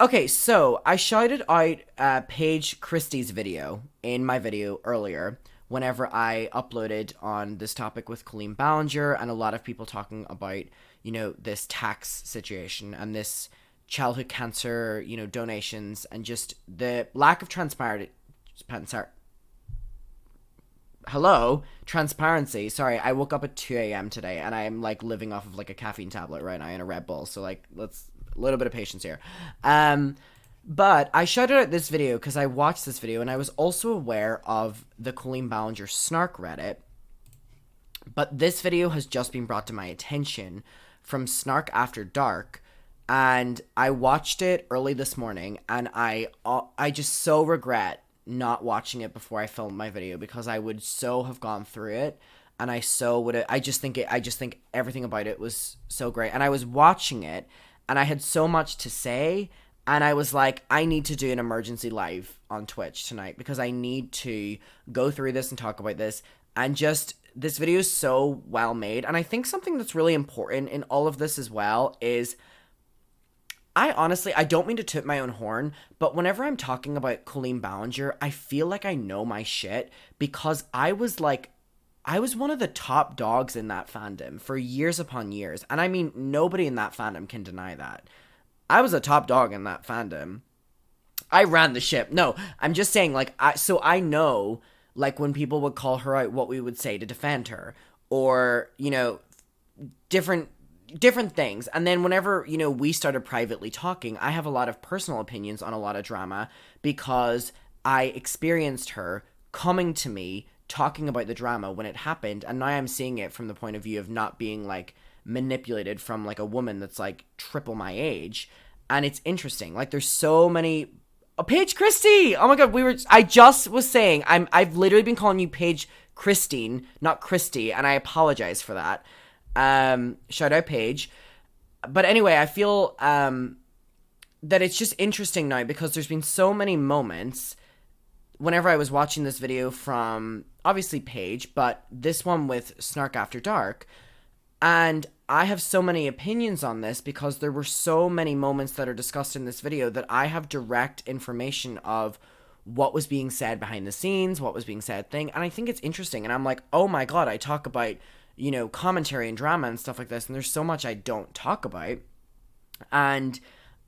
Okay, so I shouted out Paige Christie's video in my video earlier whenever I uploaded on this topic with Colleen Ballinger and a lot of people talking about, this tax situation and this childhood cancer, donations and just the lack of transparency. Sorry, I woke up at 2 a.m. today and I'm like living off of like a caffeine tablet right now and a Red Bull. So like, let's a little bit of patience here. But I shouted out this video because I watched this video and I was also aware of the Colleen Ballinger snark Reddit. But this video has just been brought to my attention from Snark After Dark, and I watched it early this morning, and I just so regret not watching it before I filmed my video because I would so have gone through it, and I so would have. I just think everything about it was so great, and I was watching it, and I had so much to say, and I was like, I need to do an emergency live on Twitch tonight because I need to go through this and talk about this, and just this video is so well made, and I think something that's really important in all of this as well is I don't mean to toot my own horn, but whenever I'm talking about Colleen Ballinger, I feel like I know my shit because I was one of the top dogs in that fandom for years upon years. And I mean, nobody in that fandom can deny that. I was a top dog in that fandom. I ran the ship. No, I'm just saying, I know, like, when people would call her out, what we would say to defend her. Or, different things. And then whenever, we started privately talking, I have a lot of personal opinions on a lot of drama because I experienced her coming to me talking about the drama when it happened, and now I'm seeing it from the point of view of not being like manipulated from like a woman that's like triple my age. And it's interesting. Like, there's so many. Oh, Paige Christie! Oh my god, I just was saying I've literally been calling you Paige Christine, not Christy, and I apologize for that. Shout out Paige. But anyway, I feel that it's just interesting now because there's been so many moments whenever I was watching this video from obviously Paige, but this one with Snark After Dark, and I have so many opinions on this because there were so many moments that are discussed in this video that I have direct information of what was being said behind the scenes, what was being said and I think it's interesting, and I'm like, oh my god, I talk about commentary and drama and stuff like this, and there's so much I don't talk about, and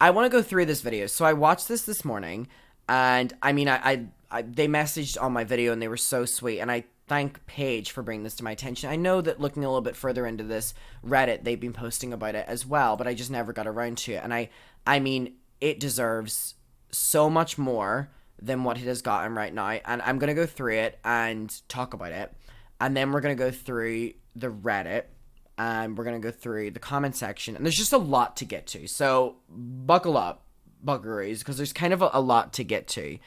I want to go through this video. So I watched this morning, and I mean, they messaged on my video, and they were so sweet, and I thank Paige for bringing this to my attention. I know that looking a little bit further into this Reddit, they've been posting about it as well, but I just never got around to it, and I mean, it deserves so much more than what it has gotten right now, and I'm going to go through it and talk about it, and then we're going to go through the Reddit, and we're going to go through the comment section, and there's just a lot to get to, so buckle up, buckaroos, because there's kind of a lot to get to.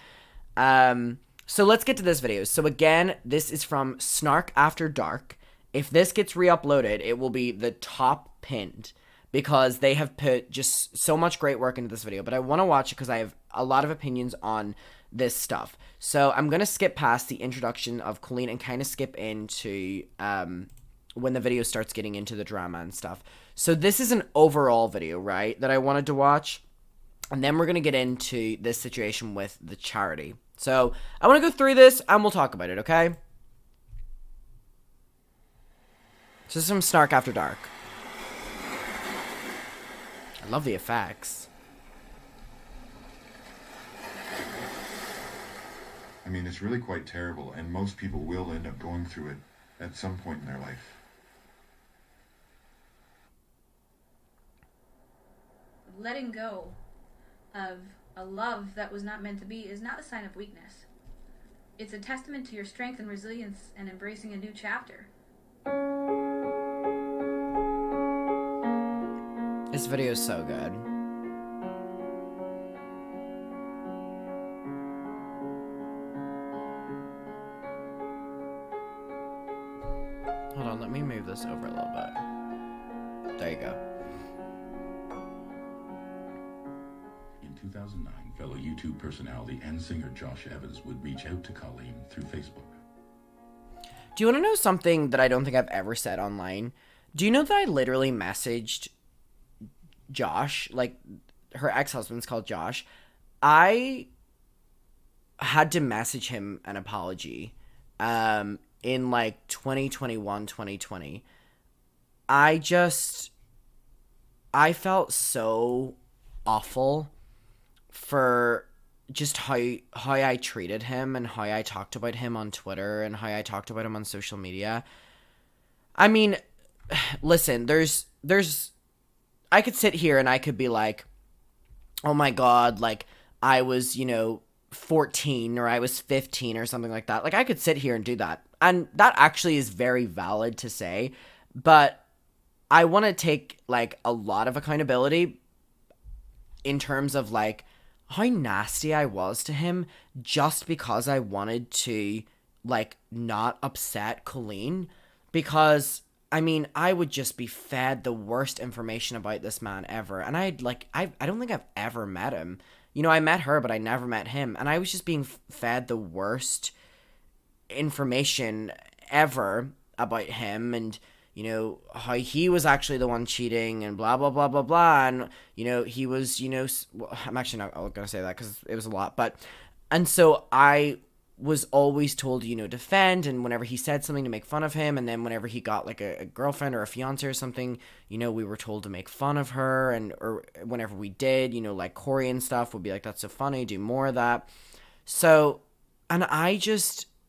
So let's get to this video. So again, this is from Snark After Dark. If this gets re-uploaded, it will be the top pinned because they have put just so much great work into this video, but I want to watch it because I have a lot of opinions on this stuff. So I'm going to skip past the introduction of Colleen and kind of skip into when the video starts getting into the drama and stuff. So this is an overall video, right, that I wanted to watch. And then we're going to get into this situation with the charity. So I want to go through this and we'll talk about it, okay? So this is some Snark After Dark. I love the effects. I mean, it's really quite terrible, and most people will end up going through it at some point in their life. Letting go of a love that was not meant to be is not a sign of weakness. It's a testament to your strength and resilience and embracing a new chapter. This video is so good. Hold on, let me move this over a little bit. There you go. In 2009, fellow YouTube personality and singer Josh Evans would reach out to Colleen through Facebook. Do you want to know something that I don't think I've ever said online? Do you know that I literally messaged Josh, like, her ex-husband's called Josh. I had to message him an apology in like 2021, 2020. I felt so awful for just how I treated him and how I talked about him on Twitter and how I talked about him on social media. I mean, listen, there's I could sit here and I could be like, oh my God, like I was, 14 or I was 15 or something like that. Like I could sit here and do that. And that actually is very valid to say, but I want to take like a lot of accountability in terms of like how nasty I was to him just because I wanted to like not upset Colleen, because I mean, I would just be fed the worst information about this man ever. And I don't think I've ever met him. I met her, but I never met him. And I was just being fed the worst information ever about him, and, how he was actually the one cheating and blah, blah, blah, blah, blah. And, he was, I'm actually not going to say that because it was a lot. And so I was always told, defend, and whenever he said something to make fun of him, and then whenever he got like a girlfriend or a fiance or something, we were told to make fun of her, or whenever we did, like Corey and stuff would be like, that's so funny, do more of that. So, and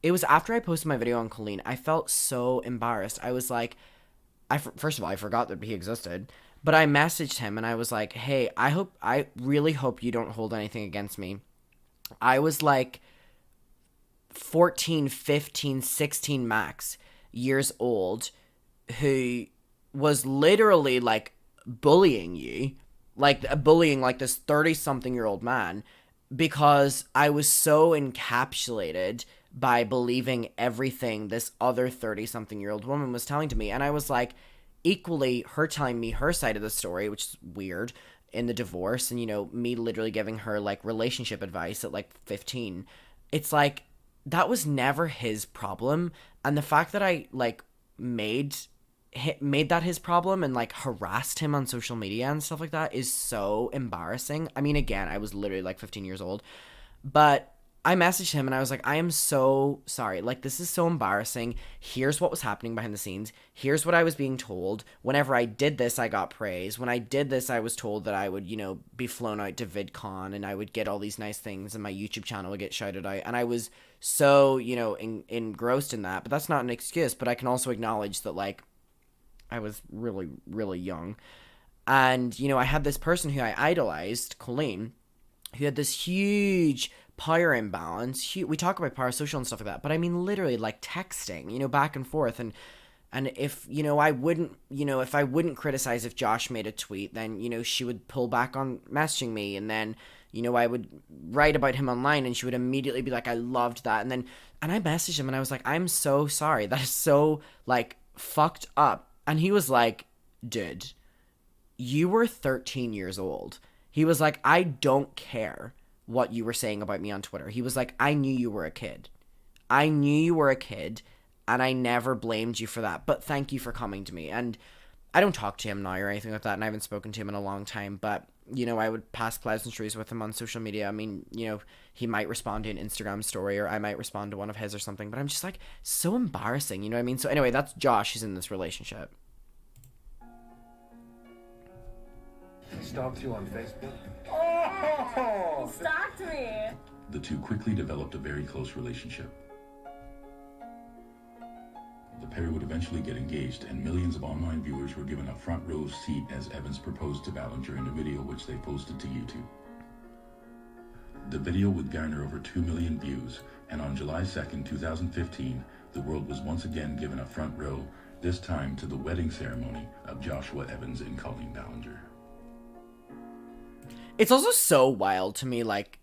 it was after I posted my video on Colleen, I felt so embarrassed. I was like, first of all, I forgot that he existed, but I messaged him and I was like, hey, I really hope you don't hold anything against me. I was like 14, 15, 16 max years old, who was literally like bullying you, like bullying like this 30-something-year-old man, because I was so encapsulated by believing everything this other 30-something-year-old woman was telling to me. And I was like, equally her telling me her side of the story, which is weird, in the divorce, and me literally giving her like relationship advice at like 15. It's like, that was never his problem, and the fact that I like made that his problem and like harassed him on social media and stuff like that is so embarrassing. I mean, again, I was literally like 15 years old, but I messaged him and I was like, I am so sorry. Like, this is so embarrassing. Here's what was happening behind the scenes. Here's what I was being told. Whenever I did this, I got praise. When I did this, I was told that I would, be flown out to VidCon and I would get all these nice things and my YouTube channel would get shouted out. And I was so, engrossed in that. But that's not an excuse. But I can also acknowledge that, like, I was really, really young. And, I had this person who I idolized, Colleen, who had this huge power imbalance. We talk about parasocial and stuff like that, but I mean literally like texting, back and forth, and if I wouldn't, if I wouldn't criticize if Josh made a tweet, then she would pull back on messaging me, and then I would write about him online and she would immediately be like, I loved that, and I messaged him and I was like, I'm so sorry, that is so like fucked up. And he was like, dude, you were 13 years old. He was like, I don't care what you were saying about me on Twitter. He was like, I knew you were a kid. I knew you were a kid, and I never blamed you for that. But thank you for coming to me. And I don't talk to him now or anything like that, and I haven't spoken to him in a long time. But, I would pass pleasantries with him on social media. I mean, he might respond to an Instagram story, or I might respond to one of his or something. But I'm just like, so embarrassing, you know what I mean? So anyway, that's Josh who's in this relationship. Stalked you on Facebook? Oh! He stalked me! The two quickly developed a very close relationship. The pair would eventually get engaged, and millions of online viewers were given a front row seat as Evans proposed to Ballinger in a video which they posted to YouTube. The video would garner over 2 million views, and on July 2nd, 2015, the world was once again given a front row, this time to the wedding ceremony of Joshua Evans and Colleen Ballinger. It's also so wild to me, like,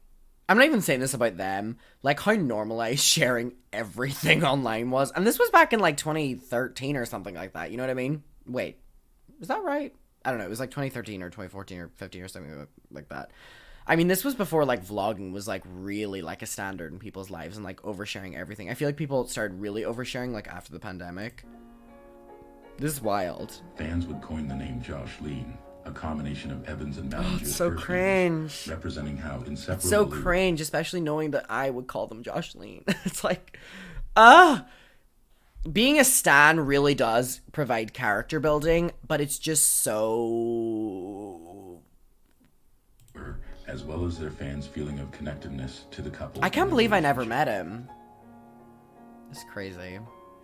I'm not even saying this about them, like how normalized sharing everything online was. And this was back in like 2013 or something like that, you know what I mean? Wait, is that right? I don't know, it was like 2013 or 2014 or 15 or something like that. I mean, this was before like vlogging was like really like a standard in people's lives, and like oversharing everything. I feel like people started really oversharing like after the pandemic. This is wild. Fans would coin the name Josh Lean, a combination of Evans and Ballinger's It's so first cringe. names, representing how inseparable It's so they were. cringe, especially knowing that I would call them Jocelyn. It's like, being a stan really does provide character building, but it's just so... as well as their fans' feeling of connectedness to the couple. I can't and their believe I never relationship. met him. It's crazy.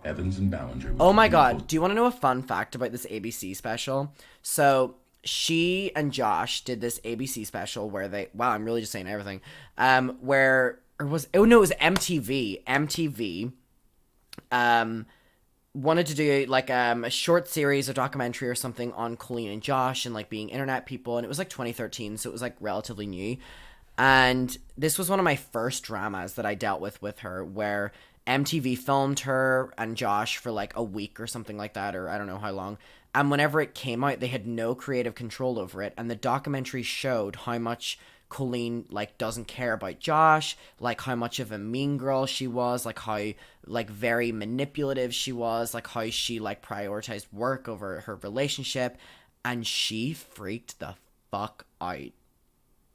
Evans and Ballinger. Oh my god, do you want to know a fun fact about this ABC special? So, she and Josh did this ABC special where they... Wow, I'm really just saying everything. Where... Or was... Oh no, it was MTV. MTV... wanted to do like a short series, a documentary or something on Colleen and Josh and like being internet people, and it was like 2013, so it was like relatively new. And this was one of my first dramas that I dealt with her, where MTV filmed her and Josh for like a week or something like that, or I don't know how long. And whenever it came out, they had no creative control over it, and the documentary showed how much Colleen like doesn't care about Josh, like how much of a mean girl she was, like how like very manipulative she was, like how she like prioritized work over her relationship, and she freaked the fuck out.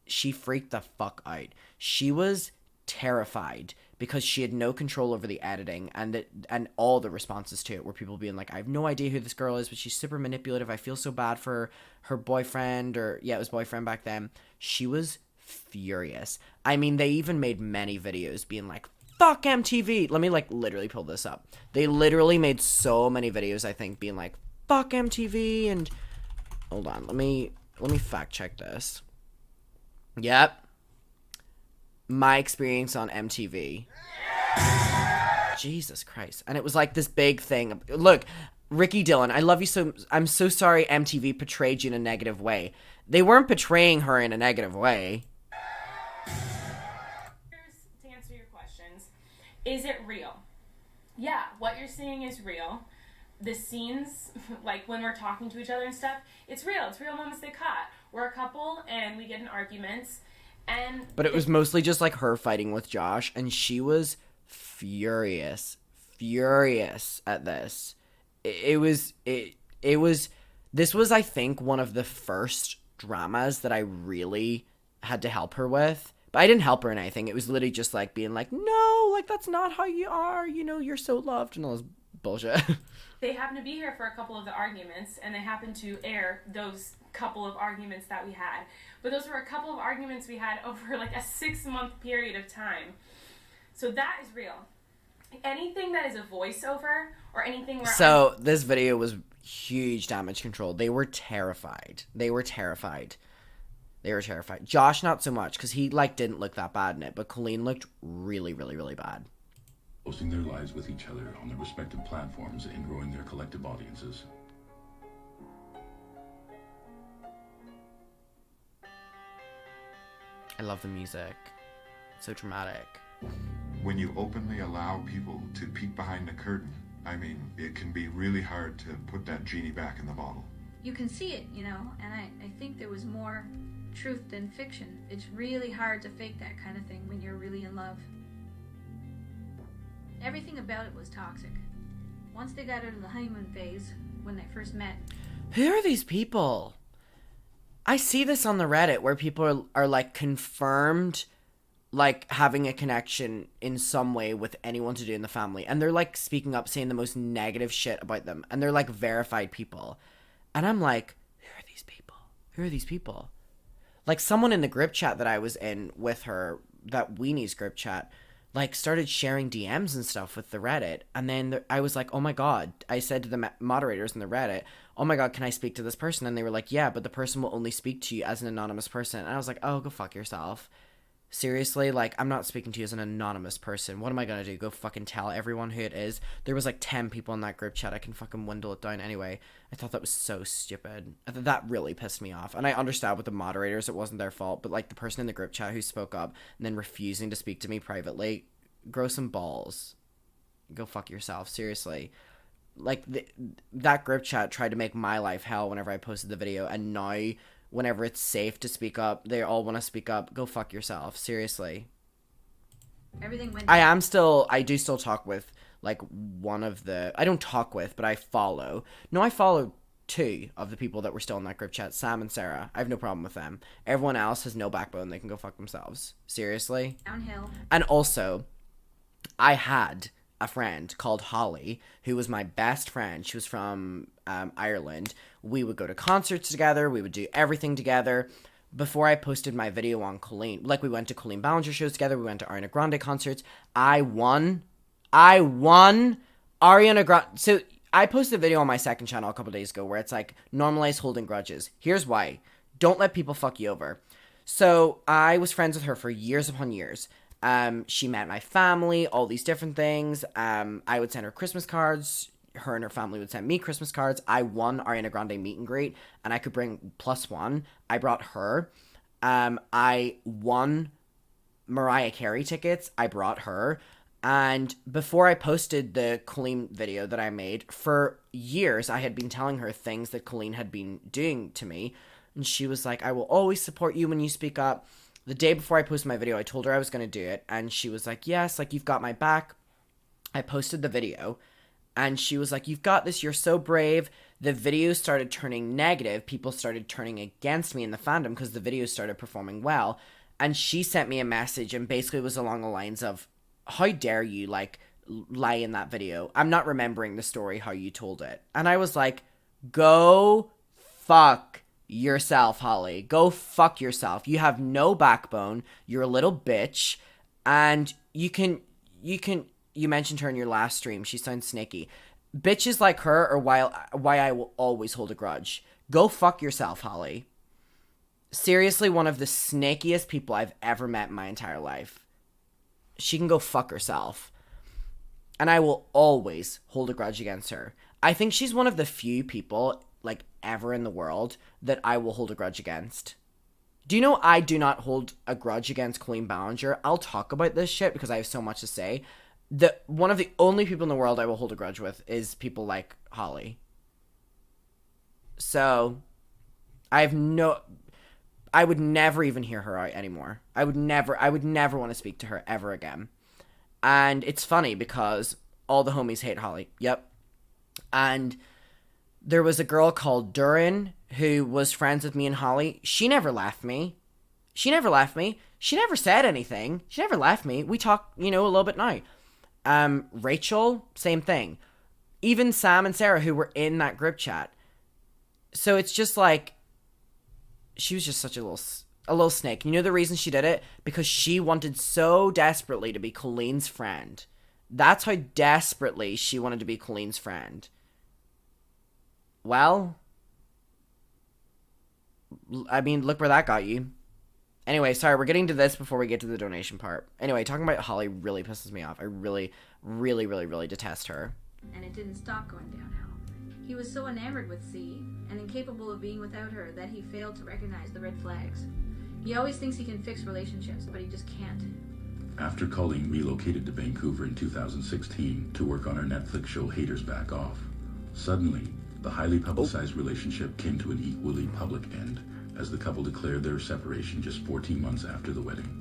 She freaked the fuck out. She was terrified because she had no control over the editing and all the responses to it were people being like, I have no idea who this girl is, but she's super manipulative. I feel so bad for her boyfriend, or yeah, it was boyfriend back then. She was furious. I mean, they even made many videos being like, fuck MTV. Let me like literally pull this up. They literally made so many videos, I think, being like, fuck MTV. And hold on, let me fact check this. Yep. My experience on MTV. Jesus Christ. And it was like this big thing. Look, Ricky Dillon, I love you so... I'm so sorry MTV portrayed you in a negative way. They weren't portraying her in a negative way. To answer your questions, is it real? Yeah, what you're seeing is real. The scenes, like when we're talking to each other and stuff, it's real. It's real moments they caught. We're a couple and we get in arguments, and... But it was mostly just like her fighting with Josh, and she was furious at this. This was, I think, one of the first dramas that I really had to help her with. But I didn't help her in anything. It was literally just like being like, no, like that's not how you are. You know, you're so loved and all this bullshit. They happened to be here for a couple of the arguments, and they happened to air those couple of arguments that we had. But those were a couple of arguments we had over like a 6-month period of time. So that is real. Anything that is a voiceover or anything where... So this video was huge damage control. They were terrified. Josh, not so much, because he like didn't look that bad in it, but Colleen looked really, really, really bad. Posting their lives with each other on their respective platforms and growing their collective audiences. I love the music. It's so dramatic. When you openly allow people to peek behind the curtain, I mean, it can be really hard to put that genie back in the bottle. You can see it, you know, and I think there was more truth than fiction. It's really hard to fake that kind of thing when you're really in love. Everything about it was toxic. Once they got out of the honeymoon phase, when they first met. Who are these people? I see this on the Reddit where people are like confirmed like having a connection in some way with anyone to do in the family, and they're like speaking up, saying the most negative shit about them, and they're like verified people, and I'm like, who are these people? Like someone in the group chat that I was in with her, that Weenie's group chat, like started sharing DMs and stuff with the Reddit, and then I was like, oh my god, I said to the moderators in the Reddit, oh my god, can I speak to this person? And they were like, yeah, but the person will only speak to you as an anonymous person. And I was like, oh, go fuck yourself. Seriously, like, I'm not speaking to you as an anonymous person. What am I gonna do? Go fucking tell everyone who it is? There was like 10 people in that group chat. I can fucking dwindle it down anyway. I thought that was so stupid. That really pissed me off. And I understand with the moderators, it wasn't their fault, but like the person in the group chat who spoke up and then refusing to speak to me privately, grow some balls. Go fuck yourself. Seriously. Like, that group chat tried to make my life hell whenever I posted the video, and now whenever it's safe to speak up, they all want to speak up. Go fuck yourself. Seriously. Everything went... I do still talk with, like, one of the... I don't talk with, but I follow. No, I follow two of the people that were still in that group chat, Sam and Sarah. I have no problem with them. Everyone else has no backbone. They can go fuck themselves. Seriously. Downhill. And also, I had a friend called Holly who was my best friend. She was from Ireland. We would go to concerts together. We would do everything together. Before I posted my video on Colleen, like we went to Colleen Ballinger shows together. We went to Ariana Grande concerts. I won Ariana Grande. So I posted a video on my second channel a couple days ago where it's like, normalize holding grudges. Here's why. Don't let people fuck you over. So I was friends with her for years upon years. She met my family, all these different things. I would send her Christmas cards. Her and her family would send me Christmas cards. I won Ariana Grande meet and greet, and I could bring +1. I brought her. I won Mariah Carey tickets. I brought her. And before I posted the Colleen video that I made, for years I had been telling her things that Colleen had been doing to me. And she was like, I will always support you when you speak up. The day before I posted my video, I told her I was going to do it. And she was like, yes, like, you've got my back. I posted the video. And she was like, you've got this. You're so brave. The video started turning negative. People started turning against me in the fandom because the video started performing well. And she sent me a message and basically was along the lines of, how dare you, like, lie in that video? I'm not remembering the story how you told it. And I was like, go fuck yourself, Holly. Go fuck yourself. You have no backbone. You're a little bitch. And you mentioned her in your last stream. She sounds snaky. Bitches like her are why I will always hold a grudge. Go fuck yourself, Holly. Seriously, one of the snakiest people I've ever met in my entire life. She can go fuck herself. And I will always hold a grudge against her. I think she's one of the few people, like, ever in the world that I will hold a grudge against. Do you know I do not hold a grudge against Colleen Ballinger? I'll talk about this shit because I have so much to say. One of the only people in the world I will hold a grudge with is people like Holly. So, I would never even hear her out anymore. I would never want to speak to her ever again. And it's funny because all the homies hate Holly. Yep. And there was a girl called Durin who was friends with me and Holly. She never left me. She never said anything. She never left me. We talk, a little bit now. Rachel, same thing. Even Sam and Sarah, who were in that group chat. So it's just like, she was just such a little snake. You know the reason she did it? Because she wanted so desperately to be Colleen's friend. That's how desperately she wanted to be Colleen's friend. Well, I mean, look where that got you. Anyway, sorry, we're getting to this before we get to the donation part. Anyway, talking about Holly really pisses me off. I really, really, really, really detest her. And it didn't stop going downhill. He was so enamored with C and incapable of being without her that he failed to recognize the red flags. He always thinks he can fix relationships, but he just can't. After Colleen relocated to Vancouver in 2016 to work on her Netflix show Haters Back Off, suddenly, the highly publicized relationship came to an equally public end as the couple declared their separation just 14 months after the wedding.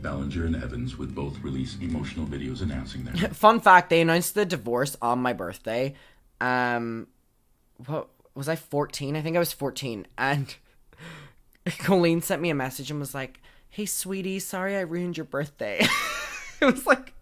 Ballinger and Evans would both release emotional videos announcing their... Fun fact, they announced the divorce on my birthday. What was I, 14? I think I was 14. And Colleen sent me a message and was like, hey, sweetie, sorry I ruined your birthday. It was like...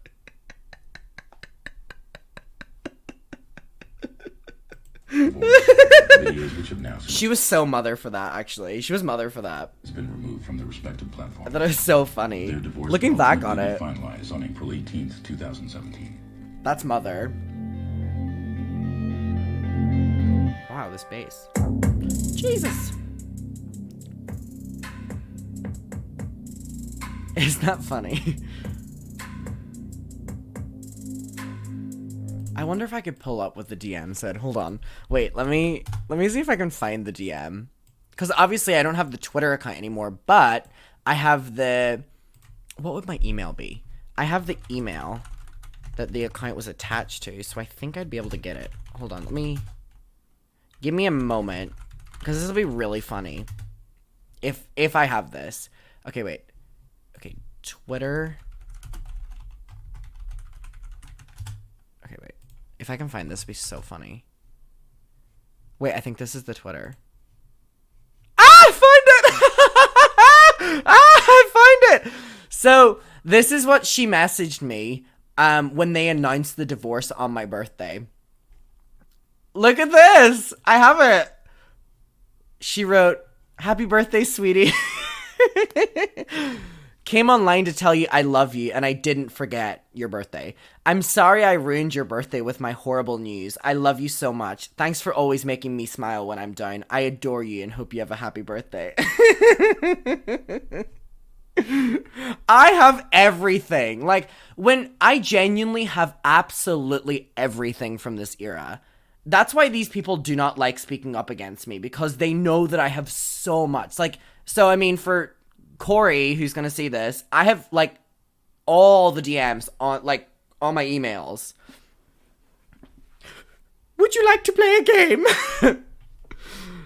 videos which have now She was so mother for that, actually. She was mother for that. It's been removed from the respective I platforms. thought it was so funny. Their divorce Looking will back on ultimately it. be finalized on April 18th, 2017. That's mother. Wow, this bass. Jesus. Isn't that funny? I wonder if I could pull up what the DM said. Hold on. Wait, let me see if I can find the DM. Because obviously I don't have the Twitter account anymore, but I have the... What would my email be? I have the email that the account was attached to, so I think I'd be able to get it. Hold on, give me a moment, because this will be really funny. If I have this. Okay, wait. Okay, Twitter... Okay, wait. If I can find this, it'd be so funny. Wait, I think this is the Twitter. I find it! I find it! So, this is what she messaged me when they announced the divorce on my birthday. Look at this! I have it! She wrote, "Happy birthday, sweetie. Came online to tell you I love you and I didn't forget your birthday. I'm sorry I ruined your birthday with my horrible news. I love you so much. Thanks for always making me smile when I'm down. I adore you and hope you have a happy birthday." I have everything. Like, when I genuinely have absolutely everything from this era. That's why these people do not like speaking up against me, because they know that I have so much. Like, so I mean, for Corey, who's gonna see this, I have like all the DMs on my emails. Would you like to play a game?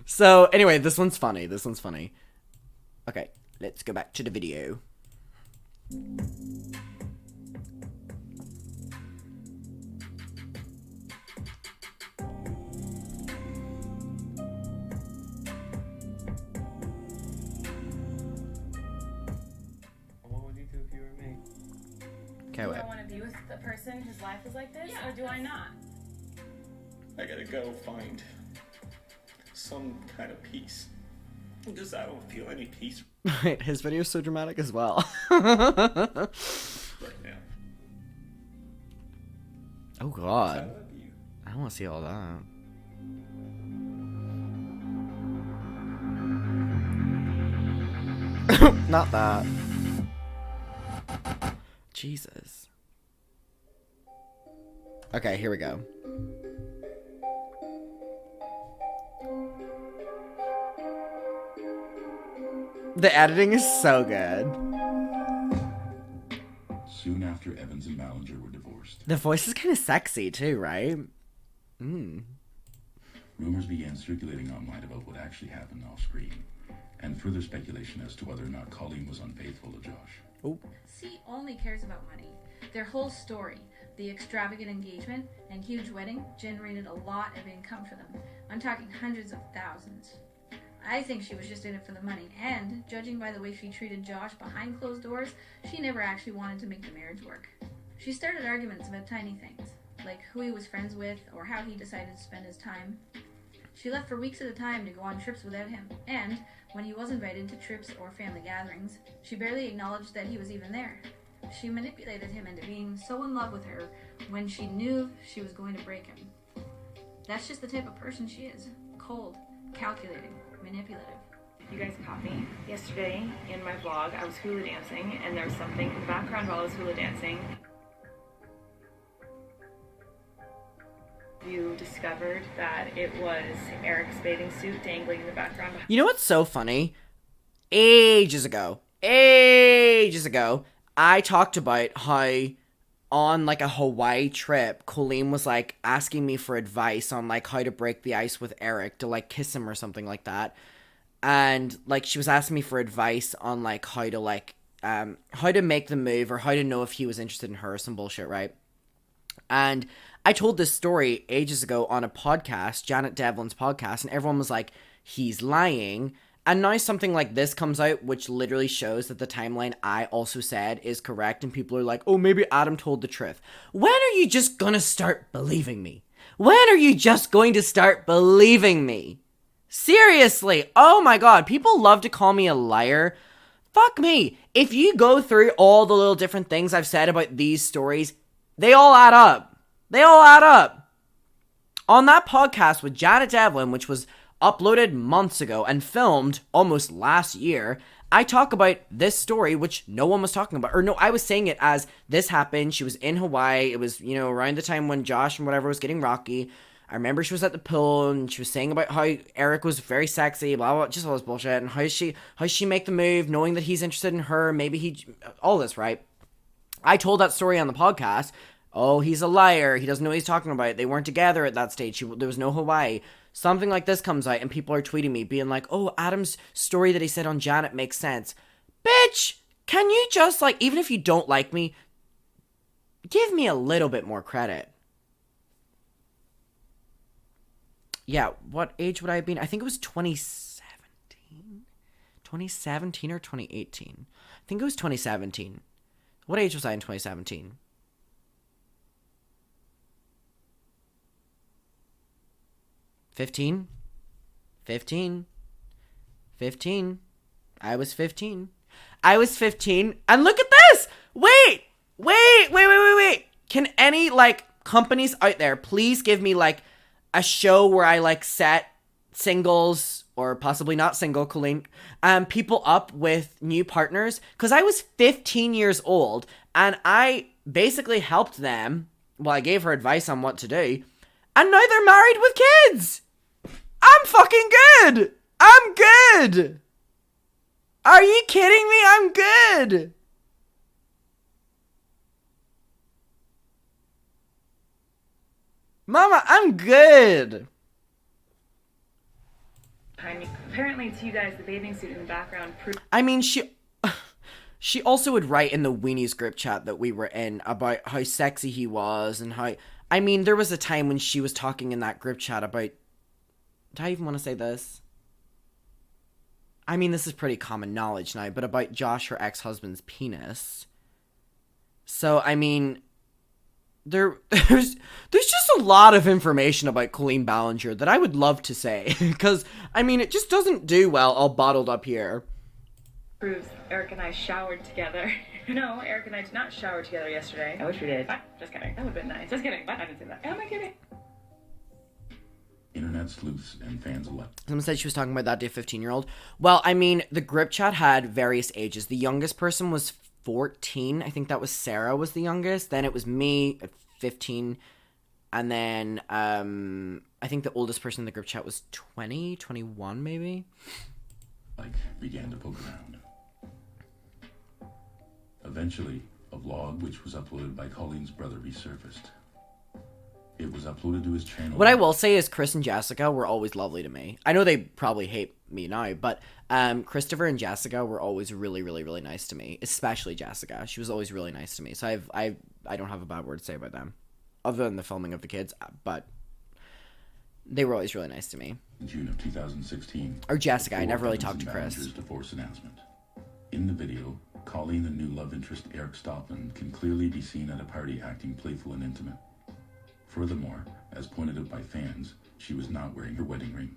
So anyway, this one's funny. Okay, let's go back to the video. Do I want to be with the person whose life is like this, or do I not? I gotta go find some kind of peace. Because I don't feel any peace Wait, his video is so dramatic as well. right now. Oh I god. love you. I don't want to see all that. Not that. Jesus. Okay, here we go. The editing is so good. Soon after Evans and Ballinger were divorced, The voice is kind of sexy too, right? rumors began circulating online about what actually happened off screen, and further speculation as to whether or not Colleen was unfaithful to Josh. Oh. C only cares about money. Their whole story, the extravagant engagement and huge wedding, generated a lot of income for them. I'm talking hundreds of thousands. I think she was just in it for the money, and judging by the way she treated Josh behind closed doors, she never actually wanted to make the marriage work. She started arguments about tiny things, like who he was friends with or how he decided to spend his time. She left for weeks at a time to go on trips without him, and when he was invited to trips or family gatherings, she barely acknowledged that he was even there. She manipulated him into being so in love with her when she knew she was going to break him. That's just the type of person she is. Cold, calculating, manipulative. You guys caught me yesterday in my vlog. I was hula dancing, and there was something in the background while I was hula dancing. You discovered that it was Eric's bathing suit dangling in the background. You know what's so funny? Ages ago, I talked about how on like a Hawaii trip, Colleen was like asking me for advice on like how to break the ice with Eric, to like kiss him or something like that. And like she was asking me for advice on like how to make the move, or how to know if he was interested in her, or some bullshit, right? And I told this story ages ago on a podcast, Janet Devlin's podcast, and everyone was like, he's lying. And now something like this comes out, which literally shows that the timeline I also said is correct, and people are like, oh, maybe Adam told the truth. When are you just gonna start believing me? When are you just going to start believing me? Seriously, oh my god, people love to call me a liar. Fuck me. If you go through all the little different things I've said about these stories, they all add up. They all add up. On that podcast with Janet Devlin, which was uploaded months ago and filmed almost last year, I talk about this story, which no one was talking about. Or no, I was saying it as this happened. She was in Hawaii. It was, around the time when Josh and whatever was getting rocky. I remember she was at the pool and she was saying about how Eric was very sexy, blah, blah, just all this bullshit. And how she make the move, knowing that he's interested in her. Maybe all this, right? I told that story on the podcast. Oh, he's a liar. He doesn't know what he's talking about. They weren't together at that stage. There was no Hawaii. Something like this comes out and people are tweeting me being like, oh, Adam's story that he said on Janet makes sense. Bitch, can you just, even if you don't like me, give me a little bit more credit. Yeah, what age would I have been? I think it was 2017. 2017 or 2018? I think it was 2017. What age was I in 2017? 15? 15? 15? I was 15. I was 15. And look at this! Wait! Can any, like, companies out there please give me, like, a show where I, like, set singles, or possibly not single, Colleen, people up with new partners? Because I was 15 years old, and I basically helped them. Well, I gave her advice on what to do, and now they're married with kids! I'm fucking good! I'm good! Are you kidding me? I'm good! Mama, I'm good! Apparently to you guys, the bathing suit in the background proves... I mean, she also would write in the Weenies group chat that we were in about how sexy he was and how... I mean, there was a time when she was talking in that group chat about... Do I even want to say this? I mean, this is pretty common knowledge now, but about Josh, her ex-husband's penis. So, I mean... There's just a lot of information about Colleen Ballinger that I would love to say. Because, I mean, it just doesn't do well all bottled up here. Proves Eric and I showered together. No, Eric and I did not shower together yesterday. I wish we did. Just kidding. That would have been nice. Just kidding. I didn't say that. Am I kidding? Internet sleuths and fans alike. Someone said she was talking about that to a 15-year-old. Well, I mean, the group chat had various ages. The youngest person was 14. I think that was Sarah was the youngest. Then it was me at 15. And then I think the oldest person in the group chat was 20, 21 maybe. Began to poke around. Eventually, a vlog which was uploaded by Colleen's brother resurfaced. It was uploaded to his channel. What I will say is Chris and Jessica were always lovely to me. I know they probably hate me now, but Christopher and Jessica were always really, really, really nice to me. Especially Jessica. She was always really nice to me. So I don't have a bad word to say about them. Other than the filming of the kids. But they were always really nice to me. In June of 2016. Or Jessica. I never really talked to Chris. Divorce announcement. In the video, Colleen and new love interest Eric Stockman can clearly be seen at a party acting playful and intimate. Furthermore, as pointed out by fans, she was not wearing her wedding ring.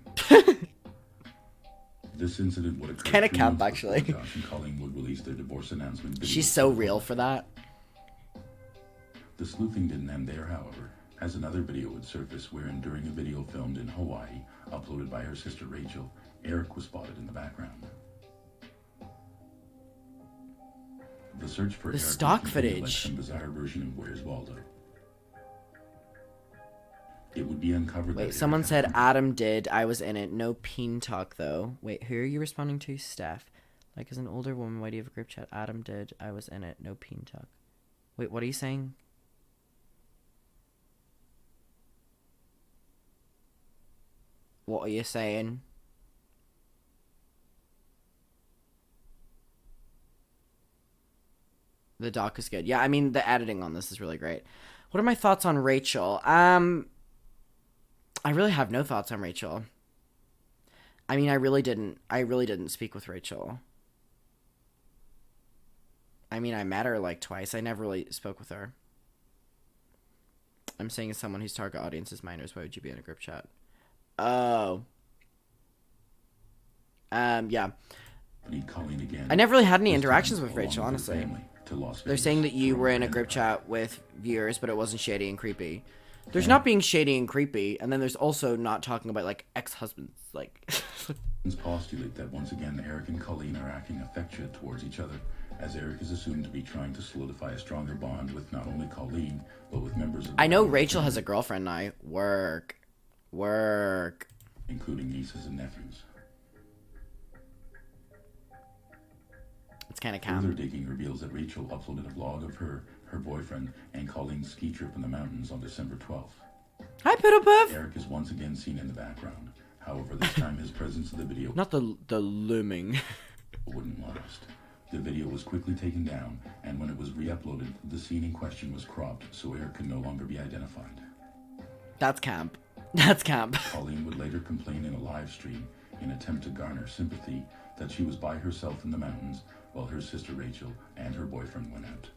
This incident would occur kind of camp, actually. Josh and Colleen would release their divorce announcement. She's so real for that. The sleuthing didn't end there, however, as another video would surface wherein during a video filmed in Hawaii, uploaded by her sister Rachel, Eric was spotted in the background. The search for Eric stock like footage. some bizarre version of Where's Waldo. It would be uncovered. Wait, someone said Adam did. I was in it. No peen talk, though. Wait, who are you responding to? Steph. Like, as an older woman, why do you have a group chat? Adam did. I was in it. No peen talk. Wait, what are you saying? What are you saying? The doc is good. Yeah, I mean, the editing on this is really great. What are my thoughts on Rachel? I really have no thoughts on Rachel. I mean, I really didn't speak with Rachel. I mean, I met her like twice. I never really spoke with her. I'm saying as someone whose target audience is minors, why would you be in a group chat? Oh. Yeah. I never really had any interactions with Rachel, honestly. They're saying that you were in a group chat with viewers, but it wasn't shady and creepy. There's not being shady and creepy, and then there's also not talking about, like, ex-husbands, like... postulate that once again Eric and Colleen are acting affectionate towards each other, as Eric is assumed to be trying to solidify a stronger bond with not only Colleen, but with members of... I know Rachel has a girlfriend now. Work. Including nieces and nephews. It's kind of camp. Further digging reveals that Rachel uploaded a vlog of her boyfriend, and Colleen's ski trip in the mountains on December 12th. Hi, Piddle Puff! Eric is once again seen in the background. However, this time his presence in the video... Not the looming. ...wouldn't last. The video was quickly taken down, and when it was re-uploaded, the scene in question was cropped, so Eric could no longer be identified. That's camp. That's camp. Colleen would later complain in a live stream in an attempt to garner sympathy that she was by herself in the mountains while her sister Rachel and her boyfriend went out.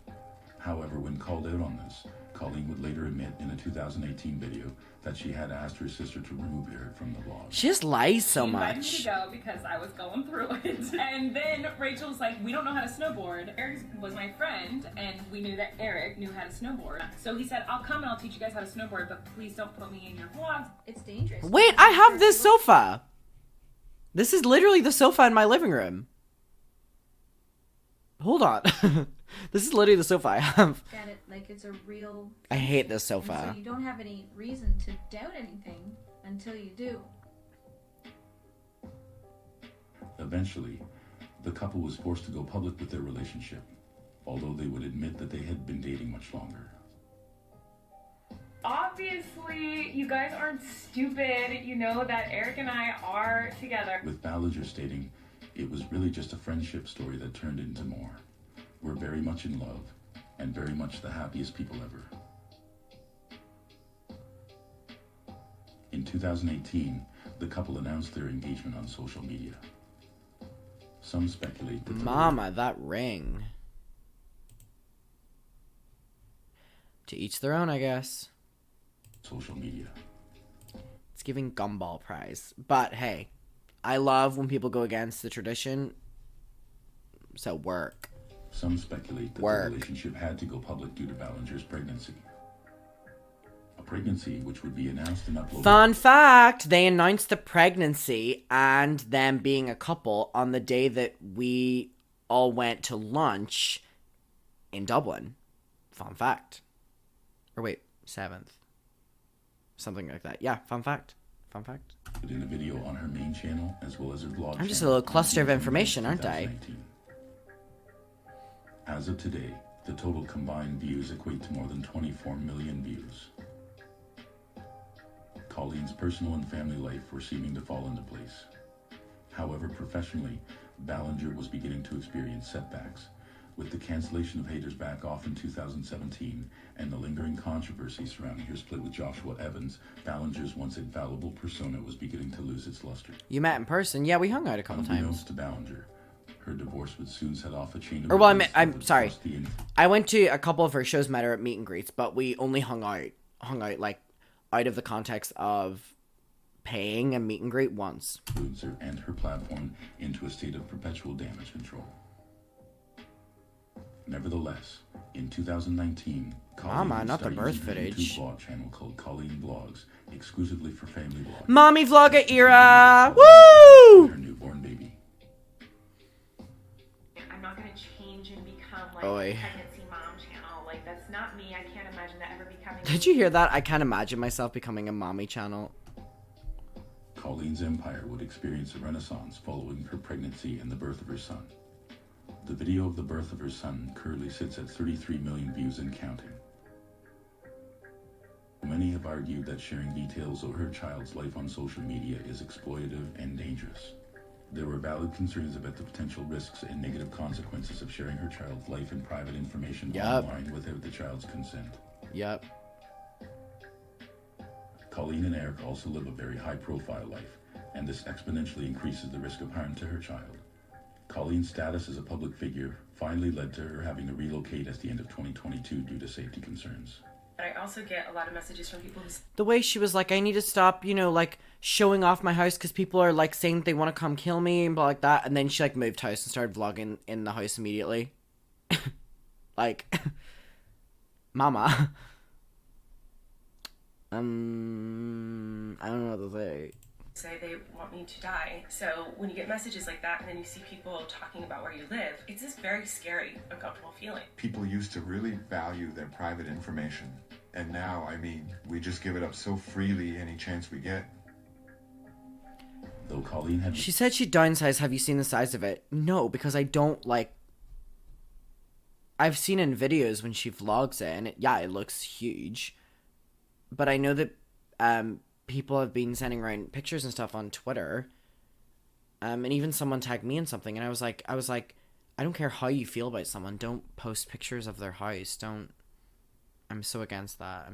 However, when called out on this, Colleen would later admit in a 2018 video that she had asked her sister to remove her from the vlog. She just lies so She invited me much. to go because I was going through it. And then Rachel was like, we don't know how to snowboard. Eric was my friend, and we knew that Eric knew how to snowboard. So he said, I'll come and I'll teach you guys how to snowboard, but please don't put me in your vlogs. It's dangerous. Wait, I have this sofa. This is literally the sofa in my living room. Hold on. This is literally the sofa I have. At it like it's a real. I hate this And sofa. so you don't have any reason to doubt anything until you do. Eventually, the couple was forced to go public with their relationship, although they would admit that they had been dating much longer. Obviously, you guys aren't stupid. You know that Eric and I are together. With Ballinger stating, it was really just a friendship story that turned into more. We're very much in love, and very much the happiest people ever. In 2018, the couple announced their engagement on social media. Some speculate that Mama, that ring. To each their own, I guess. social media. It's giving Gumball prize. But hey, I love when people go against the tradition. So work. Some speculate that the relationship had to go public due to Ballinger's pregnancy. A pregnancy which would be announced and uploaded. Fun fact, they announced the pregnancy and them being a couple on the day that we all went to lunch in Dublin. Fun fact. Or wait, 7th. Something like that. Yeah, fun fact. Fun fact. In a video on her main channel as well as her vlog. I'm just a little cluster of information, aren't I? 2019. As of today, the total combined views equate to more than 24 million views. Colleen's personal and family life were seeming to fall into place. However, professionally, Ballinger was beginning to experience setbacks, with the cancellation of Haters Back Off in 2017 and the lingering controversy surrounding her split with Joshua Evans. Ballinger's once infallible persona was beginning to lose its luster. You met in person? Yeah, we hung out a couple Unbeknownst times. to Ballinger, her divorce would soon set off a chain of Or well, events that I'm would sorry. cost the I went to a couple of her shows, met her at meet and greets, but we only hung out like out of the context of paying a meet and greet once. influencer and her platform into a state of perpetual damage control. Nevertheless, in 2019, Colleen Mama, would not the start birth using her footage. YouTube vlog channel called Colleen Blogs, exclusively for family blogging. Mommy vlogger era! Woo! Her newborn baby. I'm not going to change and become like Oy. a pregnancy mom channel. Like, that's not me. I can't imagine that ever becoming. Did you hear that? I can't imagine myself becoming a mommy channel. Colleen's empire would experience a renaissance following her pregnancy and the birth of her son. The video of the birth of her son currently sits at 33 million views and counting. Many have argued that sharing details of her child's life on social media is exploitative and dangerous. There were valid concerns about the potential risks and negative consequences of sharing her child's life and private information online without the child's consent. Yep. Colleen and Eric also live a very high-profile life, and this exponentially increases the risk of harm to her child. Colleen's status as a public figure finally led to her having to relocate at the end of 2022 due to safety concerns. But I also get a lot of messages from people who The way she was like, I need to stop, like, showing off my house because people are, like, saying they want to come kill me and blah like that. And then she, like, moved house and started vlogging in the house immediately. Like, mama. I don't know what to say. say they want me to die. So when you get messages like that and then you see people talking about where you live, it's this very scary, uncomfortable feeling. People used to really value their private information. And now, we just give it up so freely any chance we get. Though Colleen had... She said she downsized. Have you seen the size of it? No, because I don't, I've seen in videos when she vlogs it, and it looks huge. But I know that people have been sending around pictures and stuff on Twitter. And even someone tagged me in something, and I was like, I don't care how you feel about someone. Don't post pictures of their house. Don't. I'm so against that.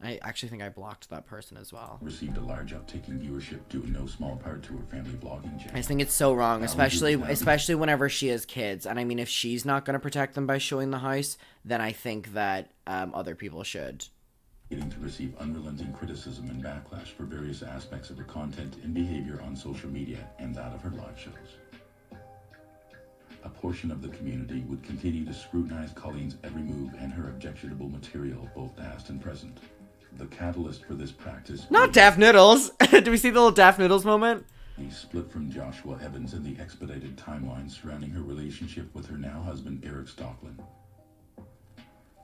I actually think I blocked that person as well. Received a large uptick in viewership due in no small part to her family blogging channel. I just think it's so wrong, Ballinger especially whenever she has kids. And I mean, if she's not going to protect them by showing the house, then I think that other people should. Getting to receive unrelenting criticism and backlash for various aspects of her content and behavior on social media and that of her live shows. A portion of the community would continue to scrutinize Colleen's every move and her objectionable material, both past and present. The catalyst for this practice... Not Daft Noodles! Do we see the little Daft Noodles moment? He split from Joshua Evans in the expedited timeline surrounding her relationship with her now husband Eric Stocklin.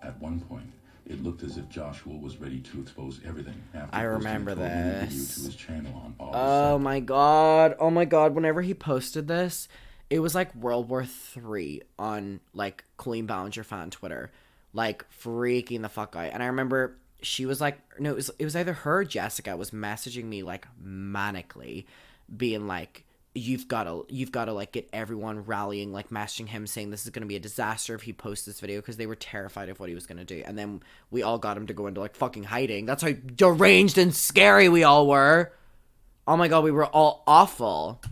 At one point, it looked as if Joshua was ready to expose everything after I remember posting a 12-minute video this. to his channel on August Oh 7th. my god, whenever he posted this, it was like World War III on, like, Colleen Ballinger fan Twitter. Like, freaking the fuck out. And I remember she was like, no, it was either her or Jessica was messaging me, like, manically, being like, you've got to, like, get everyone rallying, like, messaging him, saying this is going to be a disaster if he posts this video, because they were terrified of what he was going to do. And then we all got him to go into, like, fucking hiding. That's how deranged and scary we all were. Oh my god, we were all awful.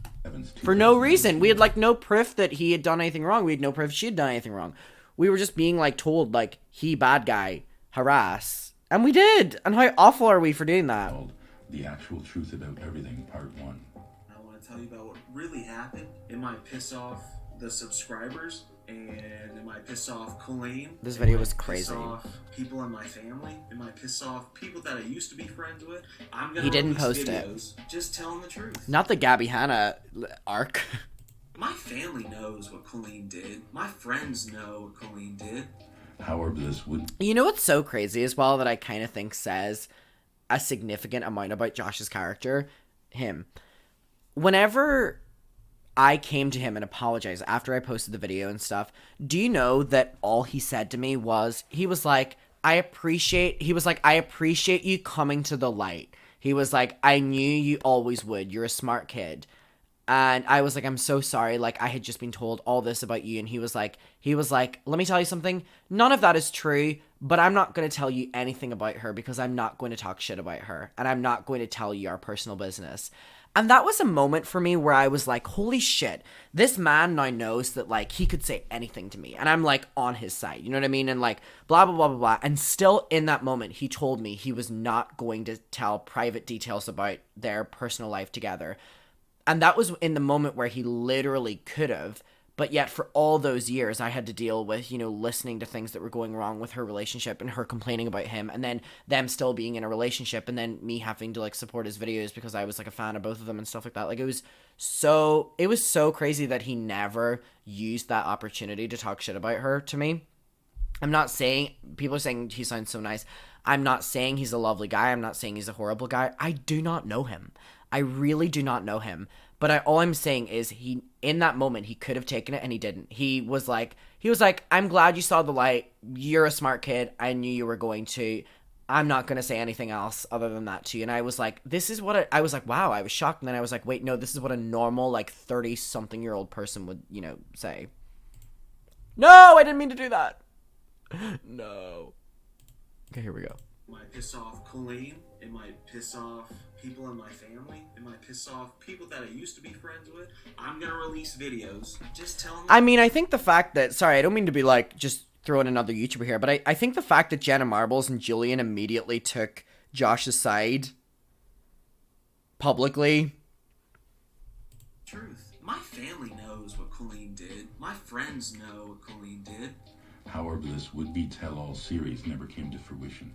For no reason. We had, like, no proof that he had done anything wrong. We had no proof she had done anything wrong. We were just being, like, told, like, he bad guy, harass. And we did. And how awful are we for doing that? Called The Actual Truth About Everything, Part 1. I want to tell you about what really happened. It might piss off the subscribers, and it might piss off Colleen. This video was It might crazy. Piss off people in my family. It might piss off people that I used to be friends with. I'm gonna He didn't release post it. videos just telling the truth. Not the Gabby Hanna arc. My family knows what Colleen did. My friends know what Colleen did. However, this would... You know what's so crazy as well that I kind of think says a significant amount about Josh's character? Him. Whenever I came to him and apologized after I posted the video and stuff, do you know that all he said to me was, he was like, I appreciate you coming to the light. He was like, I knew you always would. You're a smart kid. And I was like, I'm so sorry. Like, I had just been told all this about you. And he was like, let me tell you something. None of that is true, but I'm not going to tell you anything about her because I'm not going to talk shit about her. And I'm not going to tell you our personal business. And that was a moment for me where I was like, holy shit, this man now knows that, like, he could say anything to me. And I'm, like, on his side. You know what I mean? And, like, blah, blah, blah, blah, blah. And still in that moment, he told me he was not going to tell private details about their personal life together. And that was in the moment where he literally could have. But yet for all those years, I had to deal with, you know, listening to things that were going wrong with her relationship and her complaining about him. And then them still being in a relationship. And then me having to, like, support his videos because I was, like, a fan of both of them and stuff like that. Like, it was so crazy that he never used that opportunity to talk shit about her to me. I'm not saying, people are saying he sounds so nice. I'm not saying he's a lovely guy. I'm not saying he's a horrible guy. I do not know him. I really do not know him. But all I'm saying is he, in that moment, he could have taken it and he didn't. He was like, I'm glad you saw the light. You're a smart kid. I knew you were going to. I'm not going to say anything else other than that to you. And I was like, this is what I was like, wow, I was shocked. And then I was like, wait, no, this is what a normal, like, 30-something-year-old person would, you know, say. No, I didn't mean to do that. No. Okay, here we go. It might piss off Colleen. It might piss off people in my family. It might piss off people that I used to be friends with. I'm going to release videos just telling them. I mean, I think the fact that, sorry, I don't mean to be like just throwing another YouTuber here, but I think the fact that Jenna Marbles and Julian immediately took Josh's side publicly. Truth. My family knows what Colleen did. My friends know what Colleen did. However, this would-be tell-all series never came to fruition.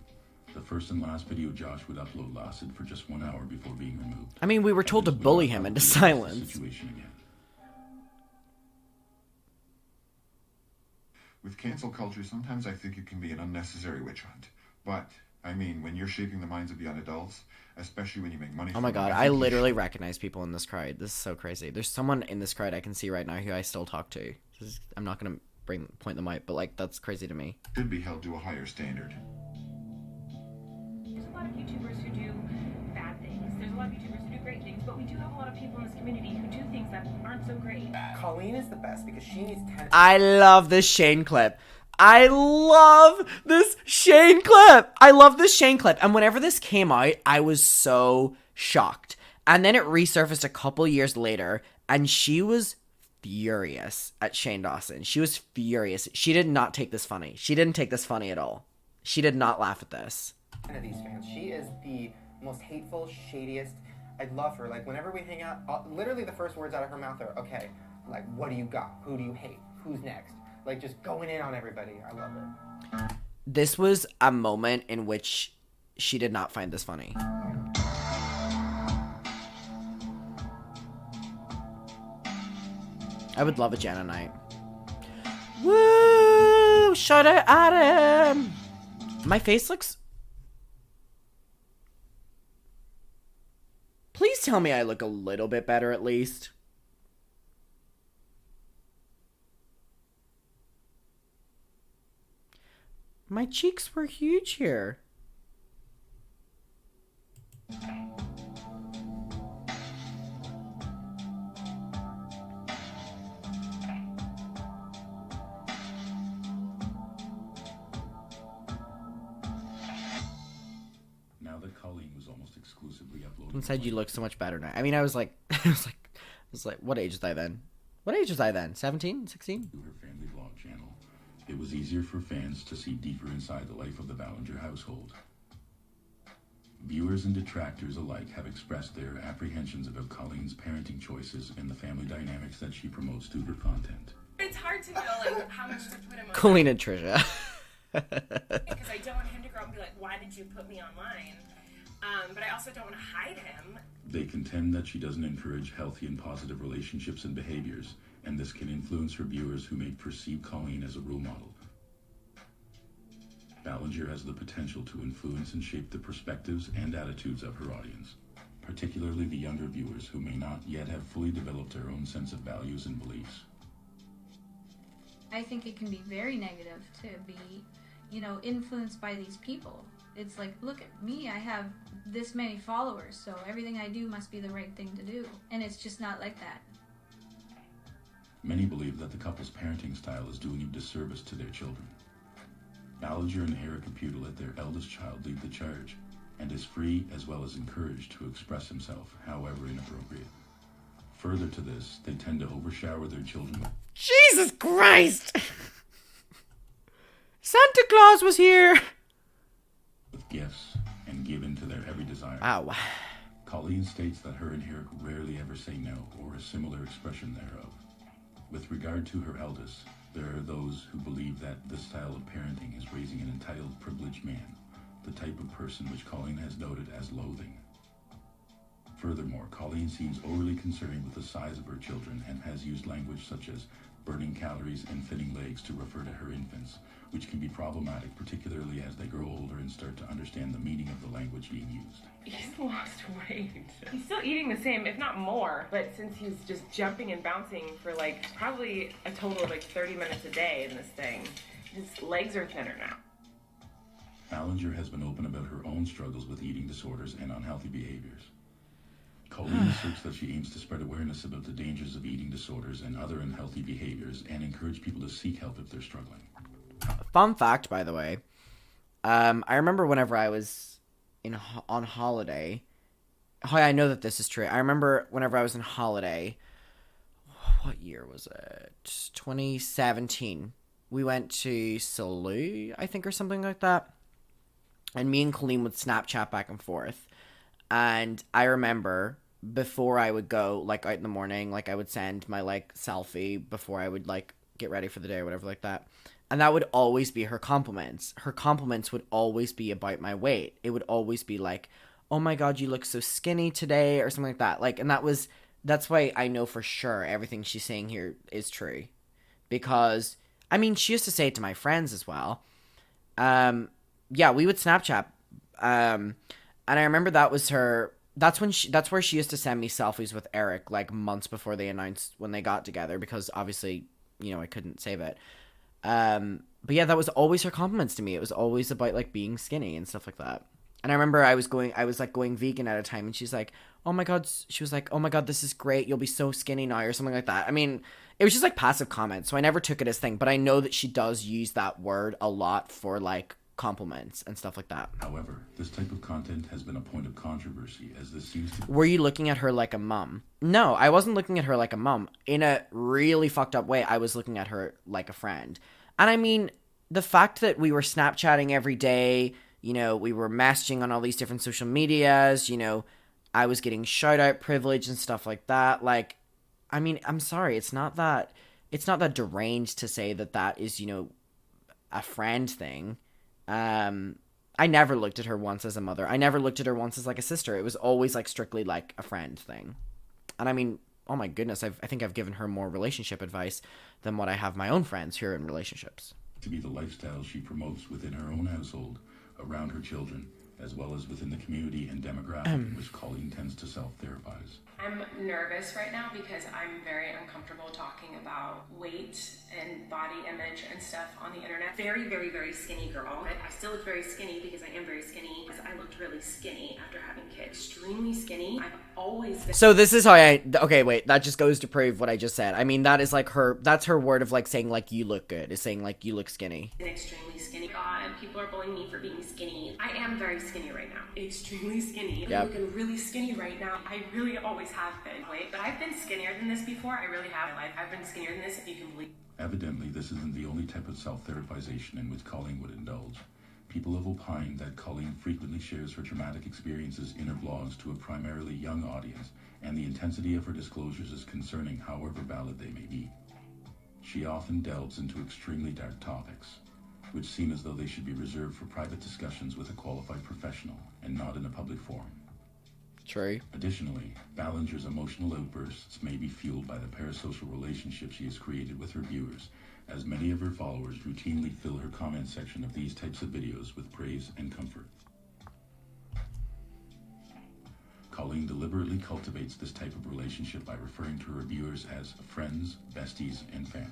The first and last video Josh would upload lasted for just 1 hour before being removed. I mean, we were told to bully him into silence. Situation again. With cancel culture, sometimes I think it can be an unnecessary witch hunt. But, I mean, when you're shaping the minds of young adults, especially when you make money Oh my from it, god, I I think you literally should. recognize people in this crowd. This is so crazy. There's someone in this crowd I can see right now who I still talk to. I'm not going to point them out, but, like, that's crazy to me. Should be held to a higher standard. There's a lot of YouTubers who do bad things. There's a lot of YouTubers who do great things, but we do have a lot of people in this community who do things that aren't so great. Colleen is the best because she needs 10. I love this Shane clip. I love this Shane clip. And whenever this came out, I was so shocked. And then it resurfaced a couple years later, and she was furious at Shane Dawson. She was furious. She did not take this funny. She didn't take this funny at all. She did not laugh at this. Of these fans. She is the most hateful, shadiest. I love her. Like, whenever we hang out, literally the first words out of her mouth are, okay, like, what do you got? Who do you hate? Who's next? Like, just going in on everybody. I love it. This was a moment in which she did not find this funny. I would love a Jenna night. Woo! Shout out Adam! My face looks... Please tell me I look a little bit better at least. My cheeks were huge here. Now that Colleen was almost exclusively uploading... Inside you look so much better now. I mean, I was like, what age was I then? 17? 16? To her family vlog channel, it was easier for fans to see deeper inside the life of the Ballinger household. Viewers and detractors alike have expressed their apprehensions about Colleen's parenting choices and the family dynamics that she promotes through her content. It's hard to know like how much to put him on. Colleen and Trisha. Because I don't want him to grow up and be like, why did you put me online? But I also don't want to hide him. They contend that she doesn't encourage healthy and positive relationships and behaviors, and this can influence her viewers who may perceive Colleen as a role model. Ballinger has the potential to influence and shape the perspectives and attitudes of her audience, particularly the younger viewers who may not yet have fully developed their own sense of values and beliefs. I think it can be very negative to be, influenced by these people. It's like, look at me, I have this many followers, so everything I do must be the right thing to do. And it's just not like that. Many believe that the couple's parenting style is doing a disservice to their children. Ballinger and Eric Appeal let their eldest child lead the charge, and is free as well as encouraged to express himself, however inappropriate. Further to this, they tend to overshower their children with Jesus Christ! Santa Claus was here! With gifts and give in to their every desire. Ow. Colleen states that her and Eric rarely ever say no, or a similar expression thereof. With regard to her eldest, there are those who believe that this style of parenting is raising an entitled, privileged man, the type of person which Colleen has noted as loathing. Furthermore, Colleen seems overly concerned with the size of her children and has used language such as burning calories and thinning legs to refer to her infants, which can be problematic, particularly as they grow older and start to understand the meaning of the language being used. He's lost weight. He's still eating the same, if not more, but since he's just jumping and bouncing for probably a total of 30 minutes a day in this thing, his legs are thinner now. Ballinger has been open about her own struggles with eating disorders and unhealthy behaviors. Colleen asserts that she aims to spread awareness about the dangers of eating disorders and other unhealthy behaviors and encourage people to seek help if they're struggling. Fun fact, by the way. I remember whenever I was on holiday. Oh, I know that this is true. I remember whenever I was on holiday. What year was it? 2017. We went to Salou, I think, or something like that. And me and Colleen would Snapchat back and forth. And I remember before I would go, out in the morning, I would send my, selfie before I would, get ready for the day or whatever like that. And that would always be her compliments. Her compliments would always be about my weight. It would always be oh my God, you look so skinny today, or something like that. And that's why I know for sure everything she's saying here is true. Because, she used to say it to my friends as well. Yeah, we would Snapchat. And I remember that was her. That's where she used to send me selfies with Eric, months before they announced when they got together, because obviously, I couldn't save it. But yeah, that was always her compliments to me. It was always about being skinny and stuff like that. And I remember I was going vegan at a time, and she's like, oh my God, she was like, oh my God, this is great. You'll be so skinny now or something like that. I mean, it was just like passive comments. So I never took it as thing, but I know that she does use that word a lot for like compliments and stuff like that. However, this type of content has been a point of controversy as this seems to... Were you looking at her like a mom? No, I wasn't looking at her like a mom. In a really fucked up way, I was looking at her like a friend. And I mean, the fact that we were Snapchatting every day, you know, we were messaging on all these different social medias, you know, I was getting shout out privilege and stuff like that. Like, I mean, I'm sorry, it's not that deranged to say that that is, you know, a friend thing. I never looked at her once as a mother. I never looked at her once as like a sister. It was always like strictly like a friend thing. And I mean, oh my goodness, I think I've given her more relationship advice than what I have my own friends who are in relationships. To be the lifestyle she promotes within her own household, around her children, as well as within the community and demographic in which Colleen tends to self-therapize. I'm nervous right now because I'm very uncomfortable talking about weight and body image and stuff on the internet. Very, very, very skinny girl. I still look very skinny because I am very skinny. I looked really skinny after having kids. Extremely skinny. I've always been... So this is how okay, wait, that just goes to prove what I just said. I mean, that is like that's her word of like saying like you look good, is saying like you look skinny. Extremely skinny. God, people are bullying me for being skinny. I am very skinny right now. Extremely skinny. Yep. I'm looking really skinny right now. I really always have been. Wait, but I've been skinnier than this before. I really have. I've been skinnier than this, if you can believe. Evidently, this isn't the only type of self-therapization in which Colleen would indulge. People have opined that Colleen frequently shares her traumatic experiences in her blogs to a primarily young audience, and the intensity of her disclosures is concerning, however valid they may be. She often delves into extremely dark topics, which seem as though they should be reserved for private discussions with a qualified professional and not in a public forum. True. Additionally, Ballinger's emotional outbursts may be fueled by the parasocial relationship she has created with her viewers, as many of her followers routinely fill her comment section of these types of videos with praise and comfort. Colleen deliberately cultivates this type of relationship by referring to her viewers as friends, besties, and family.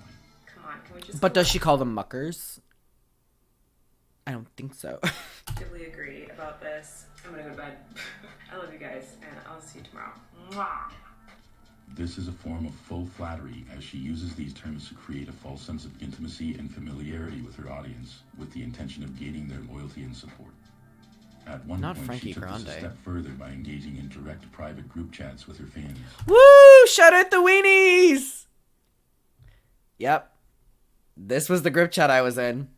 Come on, can we just... But does she call them muckers? I don't think so. Completely agree about this. I'm gonna go to bed. I love you guys, and I'll see you tomorrow. Mwah. This is a form of full flattery, as she uses these terms to create a false sense of intimacy and familiarity with her audience, with the intention of gaining their loyalty and support. At one point, Frankie she took Grande. this a step further by engaging in direct private group chats with her fans. Woo! Shout out the weenies! Yep. This was the group chat I was in.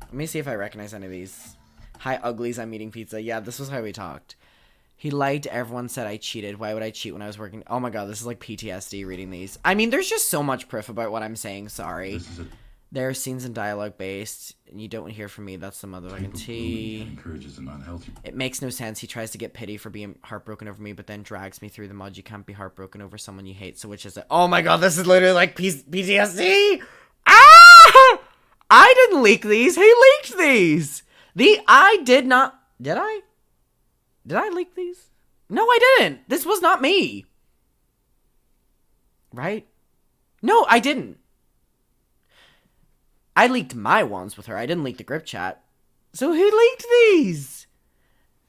Let me see if I recognize any of these. Hi, uglies, I'm eating pizza. Yeah, this was how we talked. He liked, everyone said I cheated. Why would I cheat when I was working? Oh my god, this is like PTSD reading these. I mean, there's just so much proof about what I'm saying, sorry. There are scenes and dialogue based, and you don't hear from me, that's the motherfucking tea. Encourages an unhealthy... It makes no sense. He tries to get pity for being heartbroken over me, but then drags me through the mud. You can't be heartbroken over someone you hate, so which is it? Oh my god, this is literally like PTSD! Ah! I didn't leak these, he leaked these! I did not... Did I? Did I leak these? No, I didn't! This was not me! Right? No, I didn't. I leaked my ones with her. I didn't leak the group chat. So who leaked these?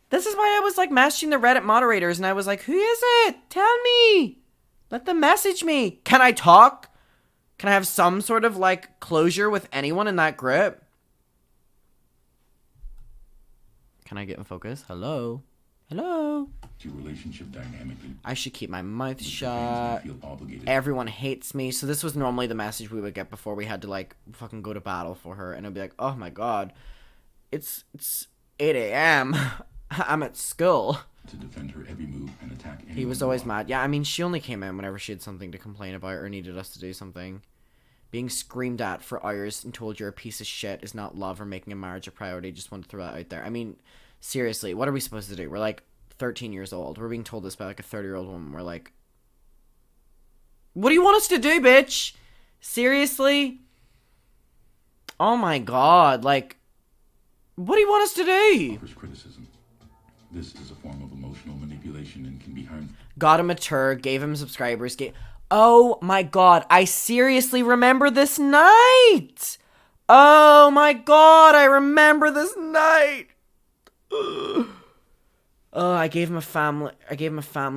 This is why I was like messaging the Reddit moderators and I was like, who is it? Tell me. Let them message me. Can I talk? Can I have some sort of like closure with anyone in that group? Can I get in focus? Hello? Hello? Relationship dynamically. I should keep my mouth shut. Everyone hates me. So this was normally the message we would get before we had to like fucking go to battle for her. And it'd be like, oh my god, it's 8 a.m. I'm at school. To defend her every move and attack anyone. He was always mad. Yeah, I mean, she only came in whenever she had something to complain about or needed us to do something. Being screamed at for hours and told you're a piece of shit is not love or making a marriage a priority. Just want to throw that out there. I mean, seriously, what are we supposed to do? We're like 13 years old. We're being told this by like a 30-year-old woman. We're like, what do you want us to do, bitch? Seriously? Oh my god, like, what do you want us to do? Offers criticism. This is a form of emotional manipulation and can be harmful. Got him a turd, gave him subscribers, oh my god, I seriously remember this night! Oh my god, I remember this night! Oh, I gave him a family.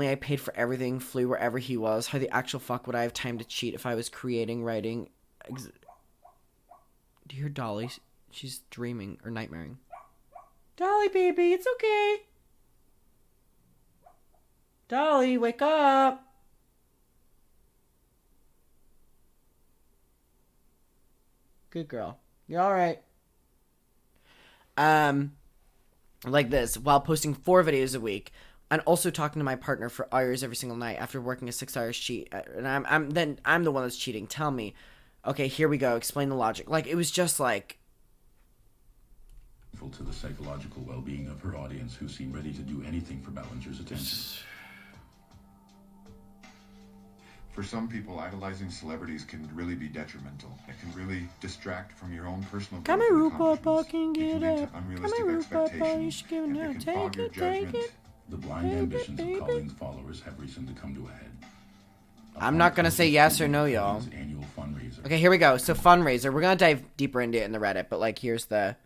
I paid for everything. Flew wherever he was. How the actual fuck would I have time to cheat if I was creating, writing? Do you hear Dolly? She's dreaming or nightmaring. Dolly, baby, it's okay. Dolly, wake up. Good girl. You're all right. Like this, while posting 4 videos a week, and also talking to my partner for hours every single night after working a 6-hour sheet, and I'm the one that's cheating. Tell me, okay, here we go. Explain the logic. Like, it was just like, to the psychological well-being of her audience, who seem ready to do anything for Ballinger's attention. For some people, idolizing celebrities can really be detrimental. It can really distract from your own personal growth and accomplishments. It can lead to unrealistic expectations, and it can fog your judgment. The blind ambitions of Colleen's followers have recently come to a head. I'm not gonna say yes or no, y'all. Annual fundraiser. Okay, here we go. So fundraiser, we're gonna dive deeper into it in the Reddit, but like, here's the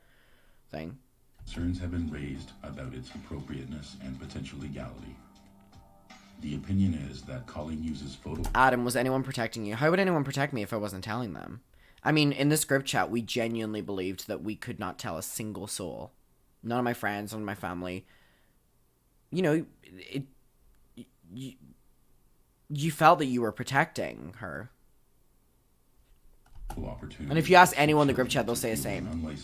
thing. Concerns have been raised about its appropriateness and potential legality. The opinion is that Colleen uses photo... Adam, was anyone protecting you? How would anyone protect me if I wasn't telling them? I mean, in this group chat, we genuinely believed that we could not tell a single soul. None of my friends, none of my family. You know, you felt that you were protecting her. And if you ask anyone in the group chat, they'll say the same.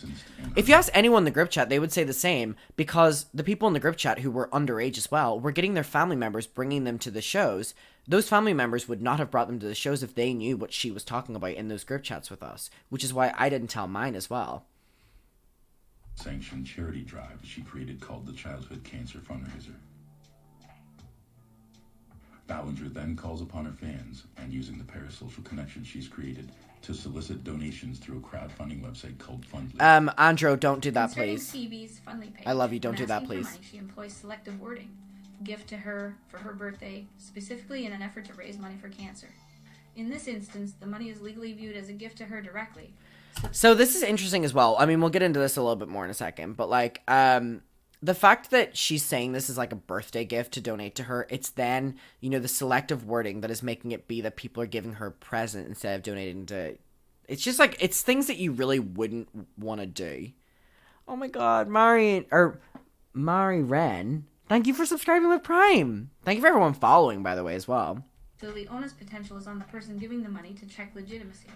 If you ask anyone in the group chat, they would say the same, because the people in the group chat who were underage as well were getting their family members, bringing them to the shows. Those family members would not have brought them to the shows if they knew what she was talking about in those group chats with us, which is why I didn't tell mine as well. Sanctioned charity drive she created called the Childhood Cancer Fundraiser. Ballinger then calls upon her fans, and using the parasocial connection she's created, to solicit donations through a crowdfunding website called Fundly. Andrew, don't do that, please. CB's Fundly page. I love you. Don't do that, Asking for please. money, she employs selective wording. Gift to her for her birthday, specifically in an effort to raise money for cancer. In this instance, the money is legally viewed as a gift to her directly. So this is interesting as well. I mean, we'll get into this a little bit more in a second, but like, the fact that she's saying this is like a birthday gift to donate to her, it's then, you know, the selective wording that is making it be that people are giving her a present instead of donating to... It's just like, it's things that you really wouldn't want to do. Oh my god, Mari Wren, thank you for subscribing with Prime. Thank you for everyone following, by the way, as well. So the onus potential is on the person giving the money to check legitimacy.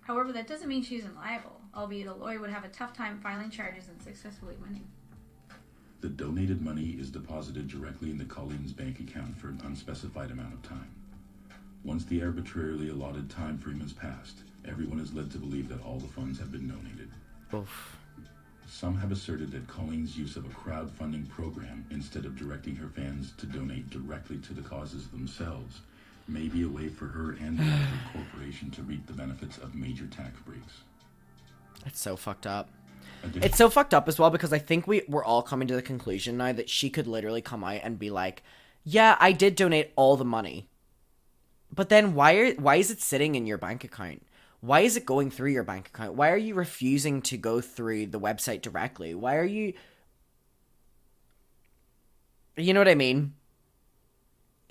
However, that doesn't mean she isn't liable, albeit a lawyer would have a tough time filing charges and successfully winning. The donated money is deposited directly into Colleen's bank account for an unspecified amount of time. Once the arbitrarily allotted time frame has passed, everyone is led to believe that all the funds have been donated. Oof. Some have asserted that Colleen's use of a crowdfunding program, instead of directing her fans to donate directly to the causes themselves, may be a way for her and the larger corporation to reap the benefits of major tax breaks. It's so fucked up. It's so fucked up as well, because I think we're all coming to the conclusion now that she could literally come out and be like, yeah, I did donate all the money. But then why is it sitting in your bank account? Why is it going through your bank account? Why are you refusing to go through the website directly? Why are you... You know what I mean?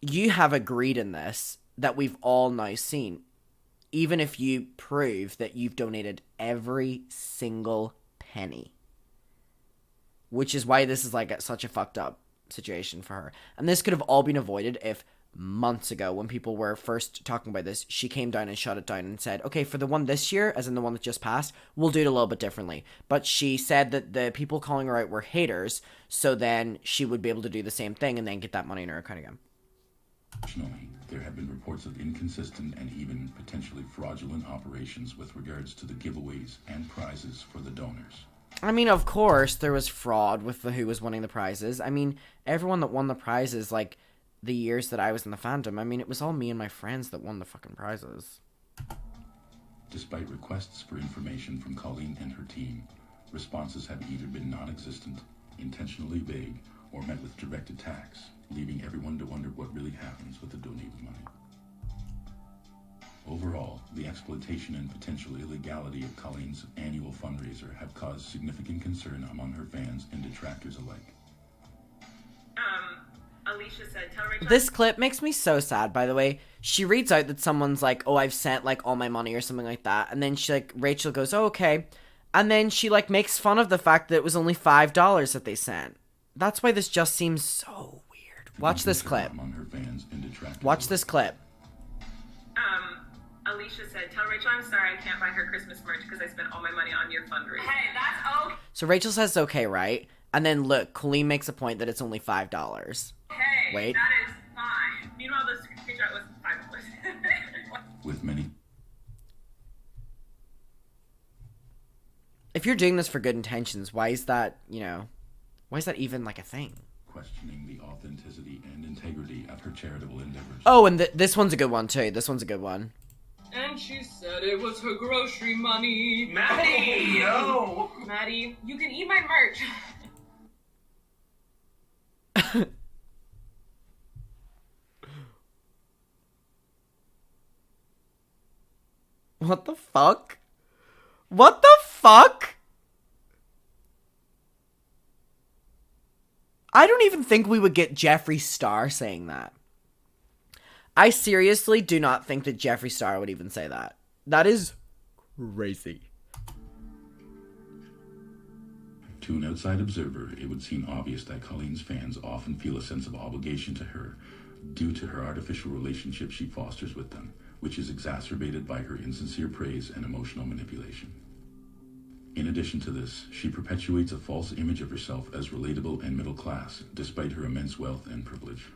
You have agreed in this that we've all now seen. Even if you prove that you've donated every single penny. Which is why this is like such a fucked up situation for her. And this could have all been avoided if months ago, when people were first talking about this, she came down and shut it down and said, okay, for the one this year, as in the one that just passed, we'll do it a little bit differently. But she said that the people calling her out were haters, so then she would be able to do the same thing and then get that money in her account again. Additionally, there have been reports of inconsistent and even potentially fraudulent operations with regards to the giveaways and prizes for the donors. I mean, of course, there was fraud with who was winning the prizes. I mean, everyone that won the prizes, like, the years that I was in the fandom, I mean, it was all me and my friends that won the fucking prizes. Despite requests for information from Colleen and her team, responses have either been non-existent, intentionally vague, or met with direct attacks, leaving everyone to wonder what really happens with the donated money. Overall, the exploitation and potential illegality of Colleen's annual fundraiser have caused significant concern among her fans and detractors alike. Alicia said, tell Rachel. This clip makes me so sad, by the way. She reads out that someone's like, oh, I've sent, like, all my money or something like that. And then she, like, Rachel goes, oh, okay. And then she, like, makes fun of the fact that it was only $5 that they sent. That's why this just seems so weird. Watch this clip. Watch this clip. Alicia said, tell Rachel I'm sorry I can't buy her Christmas merch because I spent all my money on your fundraising. Hey, that's okay. So Rachel says it's okay, right? And then look, Colleen makes a point that it's only $5. Hey, wait. That is fine. Meanwhile, the screenshot was $5. With many. If you're doing this for good intentions, why is that, why is that even like a thing? Questioning the authenticity and integrity of her charitable endeavors. Oh, and this one's a good one too. This one's a good one. And she said it was her grocery money. Maddie, yo! Maddie, you can eat my merch. What the fuck? What the fuck? I don't even think we would get Jeffree Star saying that. I seriously do not think that Jeffree Star would even say that. That is crazy. To an outside observer, it would seem obvious that Colleen's fans often feel a sense of obligation to her due to her artificial relationship she fosters with them, which is exacerbated by her insincere praise and emotional manipulation. In addition to this, she perpetuates a false image of herself as relatable and middle class, despite her immense wealth and privilege.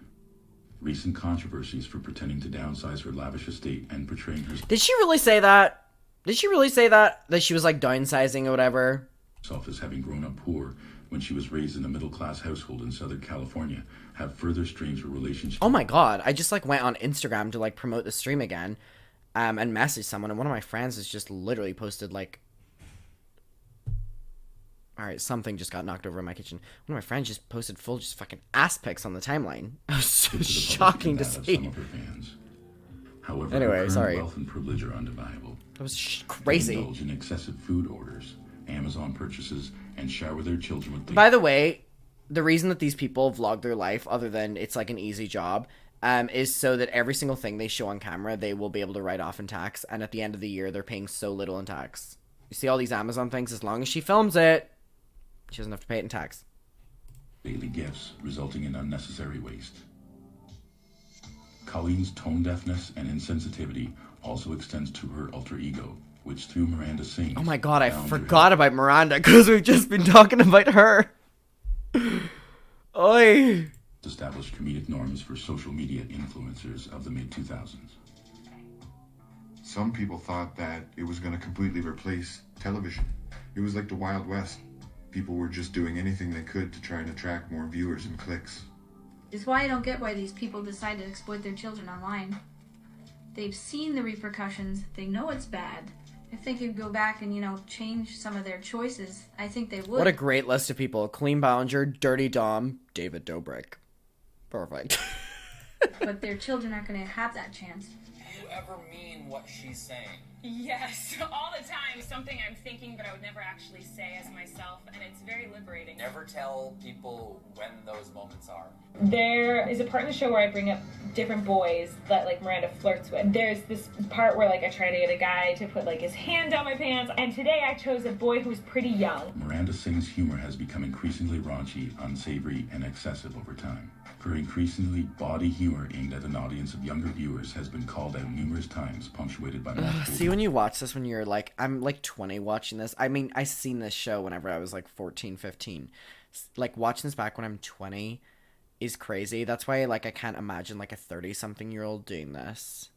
Recent controversies for pretending to downsize her lavish estate and portraying herself. Did she really say that? Did she really say that? That she was like downsizing or whatever? As having grown up poor when she was raised in a middle-class household in Southern California have further strained her relationship. Oh my god, I just like went on Instagram to like promote the stream again and messaged someone, and one of my friends has just literally posted like, alright, something just got knocked over in my kitchen. One of my friends just posted full just fucking ass pics on the timeline. It was so shocking to see. Some of her fans. However, anyway, her sorry. Wealth and privilege are undeniable. That was crazy. They indulge in excessive food orders, Amazon purchases, and shower their children with. By the way, the reason that these people vlog their life, other than it's like an easy job, is so that every single thing they show on camera, they will be able to write off in tax. And at the end of the year, they're paying so little in tax. You see all these Amazon things, as long as she films it, she doesn't have to pay it in tax. Daily gifts, resulting in unnecessary waste. Colleen's tone deafness and insensitivity also extends to her alter ego, which through Miranda Sings. Oh my god, I forgot about Miranda because we've just been talking about her. Oi. Established comedic norms for social media influencers of the mid-2000s. Some people thought that it was going to completely replace television. It was like the Wild West. People were just doing anything they could to try and attract more viewers and clicks. It's why I don't get why these people decide to exploit their children online. They've seen the repercussions, they know it's bad. If they could go back and, change some of their choices, I think they would. What a great list of people. Colleen Ballinger, Dirty Dom, David Dobrik. Perfect. But their children aren't going to have that chance. Do you ever mean what she's saying? Yes, all the time. Something I'm thinking, but I would never actually say as myself, and it's very liberating. Never tell people when those moments are. There is a part in the show where I bring up different boys that like Miranda flirts with. There's this part where like I try to get a guy to put like his hand down my pants, and today I chose a boy who was pretty young. Miranda Sings' humor has become increasingly raunchy, unsavory, and excessive over time. Her increasingly bawdy humor aimed at an audience of younger viewers has been called out numerous times, punctuated by multiple... See, when you watch this when you're like, I'm like 20 watching this. I mean, I seen this show whenever I was like 14, 15. Like, watching this back when I'm 20 is crazy. That's why, like, I can't imagine, like, a 30-something-year-old doing this.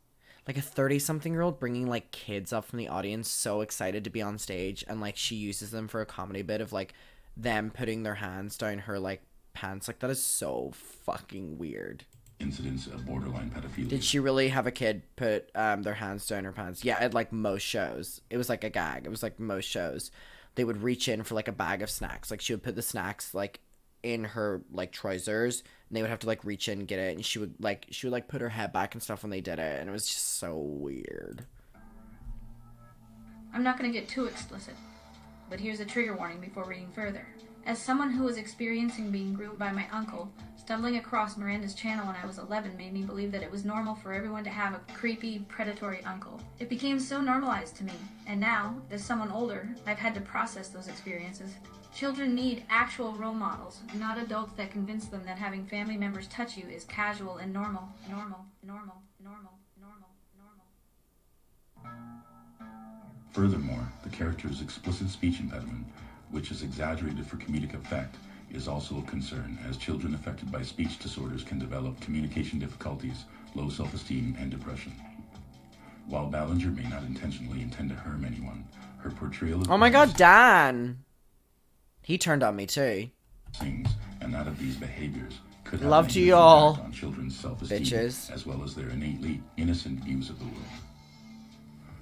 Like, a 30-something-year-old bringing, like, kids up from the audience so excited to be on stage, and, like, she uses them for a comedy bit of, like, them putting their hands down her, like, pants. Like, that is so fucking weird. Incidents of borderline pedophilia. Did she really have a kid put their hands down her pants? Yeah, at, like, most shows. It was, like, a gag. It was, like, most shows. They would reach in for, like, a bag of snacks. Like, she would put the snacks, like, in her, like, trousers, and they would have to, like, reach in and get it, and she would put her head back and stuff when they did it, and it was just so weird. I'm not going to get too explicit, but here's a trigger warning before reading further. As someone who was experiencing being groomed by my uncle, stumbling across Miranda's channel when I was 11 made me believe that it was normal for everyone to have a creepy, predatory uncle. It became so normalized to me, and now, as someone older, I've had to process those experiences. Children need actual role models, not adults that convince them that having family members touch you is casual and normal. Furthermore, the character's explicit speech impediment, which is exaggerated for comedic effect, is also a concern, as children affected by speech disorders can develop communication difficulties, low self-esteem, and depression. While Ballinger may not intentionally intend to harm anyone, her portrayal of... Oh my god, Dan! He turned on me too. Sings, and that of these behaviors could have Love a to negative y'all, impact on children's self-esteem, bitches. as well as their innately innocent views of the world.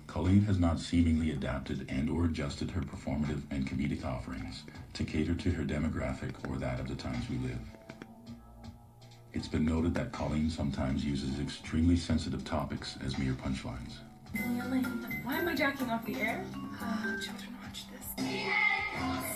Colleen has not seemingly adapted and or adjusted her performative and comedic offerings to cater to her demographic or that of the times we live. It's been noted that Colleen sometimes uses extremely sensitive topics as mere punchlines. Why am I jacking off the air? Children watch this.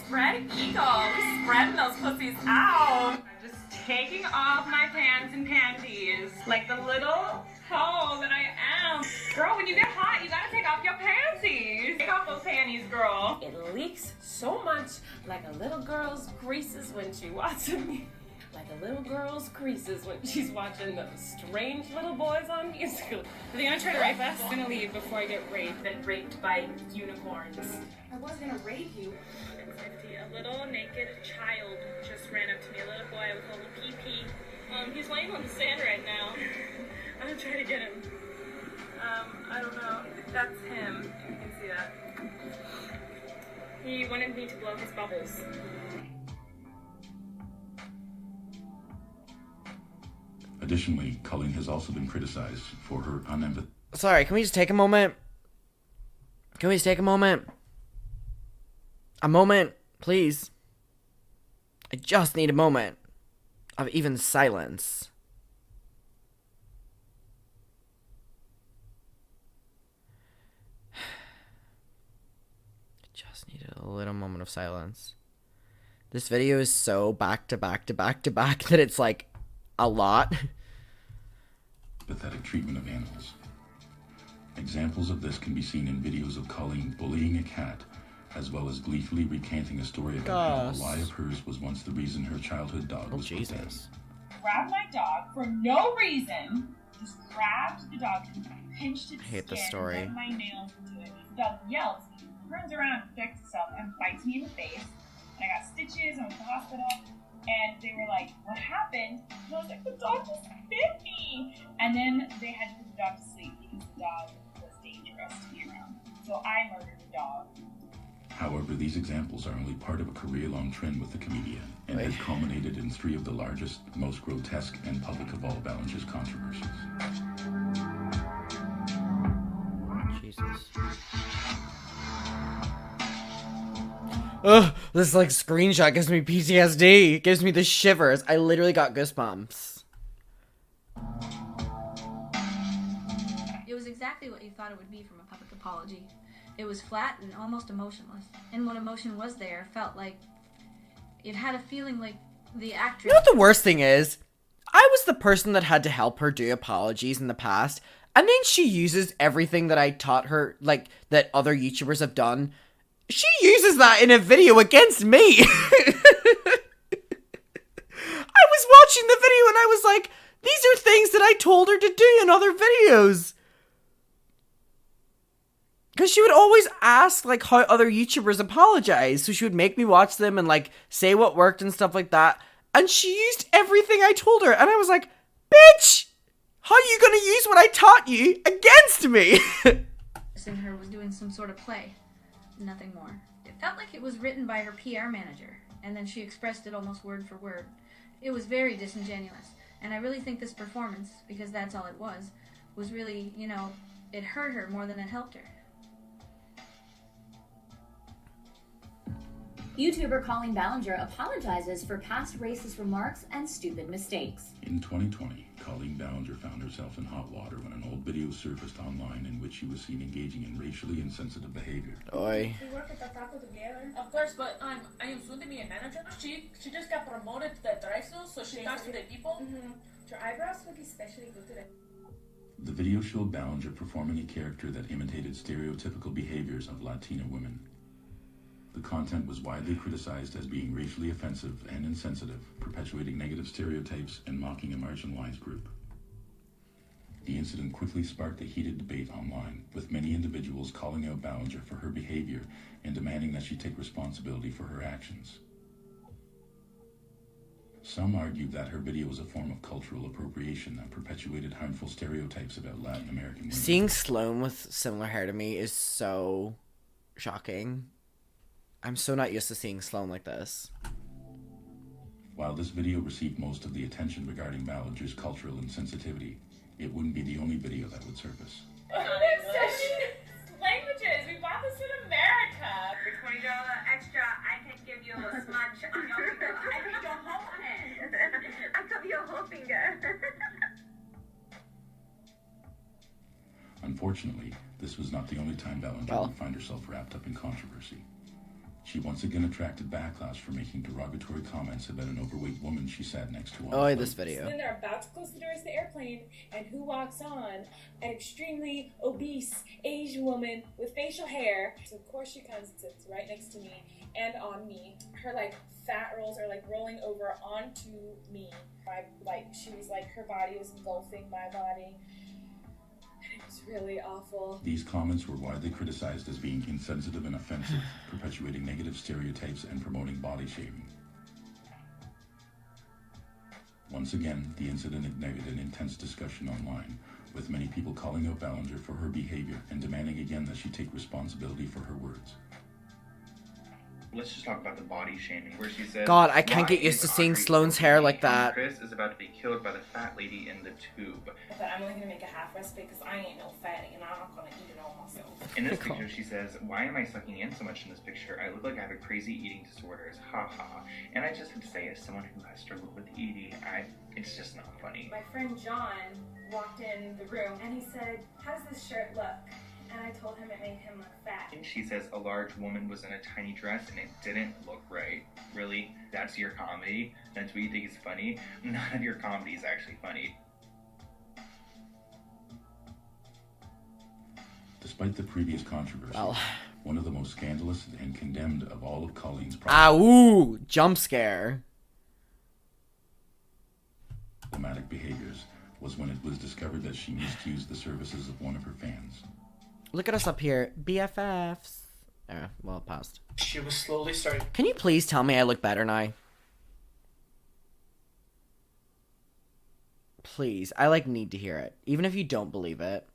Spread eagle. We're spreading those pussies out. I'm just taking off my pants and panties like the little hoe that I am. Girl, when you get hot, you gotta take off your panties. Take off those panties, girl. It leaks so much like a little girl's creases when she watching me. Like a little girl's creases when she's watching those strange little boys on musical. Are they gonna try to rape us? I'm gonna leave before I get raped and raped by unicorns. I was gonna rape you. A little naked child just ran up to me. A little boy with a little pee-pee. He's laying on the sand right now. I'm gonna try to get him. I don't know. That's him. You can see that. He wanted me to blow his bubbles. Additionally, Colleen has also been criticized for her unempathetic... Sorry, can we just take a moment? Can we just take a moment? A moment, please. I just need a moment of even silence. I just needed a little moment of silence. This video is so back to back to back to back that it's like a lot. Pathetic treatment of animals. Examples of this can be seen in videos of Colleen bullying a cat, as well as gleefully recanting a story about how a lie of hers was once the reason her childhood dog was put down. Grabbed my dog for no reason. Just grabbed the dog and pinched its hate the skin story. and my nails into it. The dog yells, turns around, protects itself, and bites me in the face. And I got stitches. I went to the hospital. And they were like, what happened? And I was like, the dog just bit me. And then they had to put the dog to sleep because the dog was dangerous to be around. So I murdered the dog. However, these examples are only part of a career-long trend with the comedian, and has culminated in 3 of the largest, most grotesque, and public of all Ballinger's controversies. Jesus. Ugh, this like screenshot gives me PTSD. It gives me the shivers. I literally got goosebumps. It was exactly what you thought it would be from a public apology. It was flat and almost emotionless. And what emotion was there felt like it had a feeling like the actress... You know what the worst thing is? I was the person that had to help her do apologies in the past, and then she uses everything that I taught her, like, that other YouTubers have done. She uses that in a video against me! I was watching the video and I was like, these are things that I told her to do in other videos! Because she would always ask, like, how other YouTubers apologize. So she would make me watch them and, like, say what worked and stuff like that. And she used everything I told her. And I was like, bitch! How are you going to use what I taught you against me? in her was doing some sort of play. Nothing more. It felt like it was written by her PR manager. And then she expressed it almost word for word. It was very disingenuous. And I really think this performance, because that's all it was really, you know, it hurt her more than it helped her. YouTuber Colleen Ballinger apologizes for past racist remarks and stupid mistakes. In 2020, Colleen Ballinger found herself in hot water when an old video surfaced online in which she was seen engaging in racially insensitive behavior. Oi. We work at the taco together. Of course, but I am soon to be a manager. She just got promoted to the drive-thru, so she talks to the people. Your eyebrows look especially good today. The video showed Ballinger performing a character that imitated stereotypical behaviors of Latina women. The content was widely criticized as being racially offensive and insensitive, perpetuating negative stereotypes and mocking a marginalized group. The incident quickly sparked a heated debate online, with many individuals calling out Ballinger for her behavior and demanding that she take responsibility for her actions. Some argued that her video was a form of cultural appropriation that perpetuated harmful stereotypes about Latin American women. Seeing Sloane with similar hair to me is so shocking. I'm so not used to seeing Sloane like this. While this video received most of the attention regarding Ballinger's cultural insensitivity, it wouldn't be the only video that would surface. Languages! We bought this in America! For $20 extra, I can give you a smudge on your finger. I take your whole hand. I cover your whole finger. Unfortunately, this was not the only time Ballinger would find herself wrapped up in controversy. She once again attracted backlash for making derogatory comments about an overweight woman she sat next to on Oh, this video. Then they're about to close the doors to the airplane, and who walks on? An extremely obese Asian woman with facial hair. So of course she comes and sits right next to me and on me. Her like fat rolls are like rolling over onto me. She was like, her body was engulfing my body. It was really awful. These comments were widely criticized as being insensitive and offensive, perpetuating negative stereotypes and promoting body shaming. Once again, the incident ignited an intense discussion online, with many people calling out Ballinger for her behavior and demanding again that she take responsibility for her words. Let's just talk about the body shaming, where she says, God, I can't get used to seeing Sloane's hair like that. Chris is about to be killed by the fat lady in the tube. But I'm only gonna make a half recipe because I ain't no fatty and I'm not gonna eat it all myself. In this picture, she says, why am I sucking in so much in this picture? I look like I have a crazy eating disorder. Ha ha. And I just have to say, as someone who has struggled with eating, it's just not funny. My friend John walked in the room and he said, how does this shirt look? And I told him it made him look fat. And she says a large woman was in a tiny dress and it didn't look right. Really? That's your comedy? That's what you think is funny? None of your comedy is actually funny. Despite the previous controversy, one of the most scandalous and condemned of all of Colleen's ooh, jump scare. Problematic behaviors was when it was discovered that she misused the services of one of her fans. Look at us up here, BFFs. Well, it passed. She was slowly starting. Can you please tell me I look better now? Please, I need to hear it, even if you don't believe it.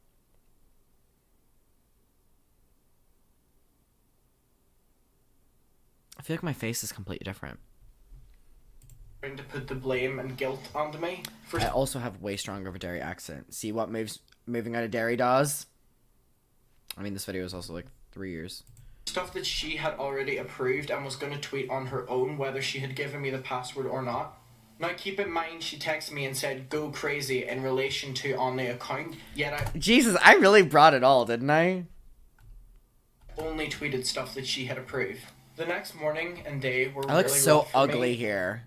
I feel like my face is completely different. To put the blame and guilt onto me. I also have way stronger of a Derry accent. See what moving out of Derry does? I mean, this video is also 3 years. Stuff that she had already approved and was going to tweet on her own, whether she had given me the password or not. Now, keep in mind, she texted me and said, go crazy in relation to on the account. Yet Jesus, I really brought it all, didn't I? Only tweeted stuff that she had approved. The next morning and day were I look really so rough for ugly me. here.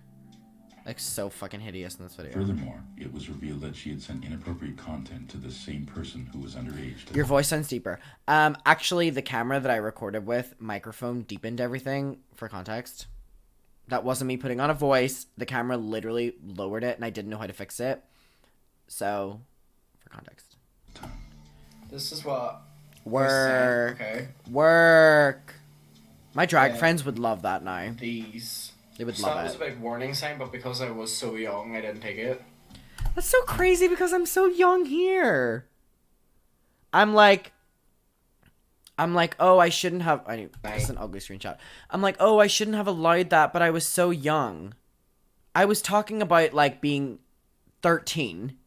So fucking hideous in this video. Furthermore, it was revealed that she had sent inappropriate content to the same person who was underage. Your voice sounds deeper. Actually, the camera that I recorded with, microphone deepened everything for context. That wasn't me putting on a voice. The camera literally lowered it, and I didn't know how to fix it. So, for context. This is what... Work. Okay. Work. My drag friends would love that now. These... They would So love that was it. a big warning sign, but because I was so young, I didn't take it. That's so crazy because I'm so young here. I'm like, oh, I shouldn't have. It's an ugly screenshot. I'm like, oh, I shouldn't have allowed that, but I was so young. I was talking about being 13,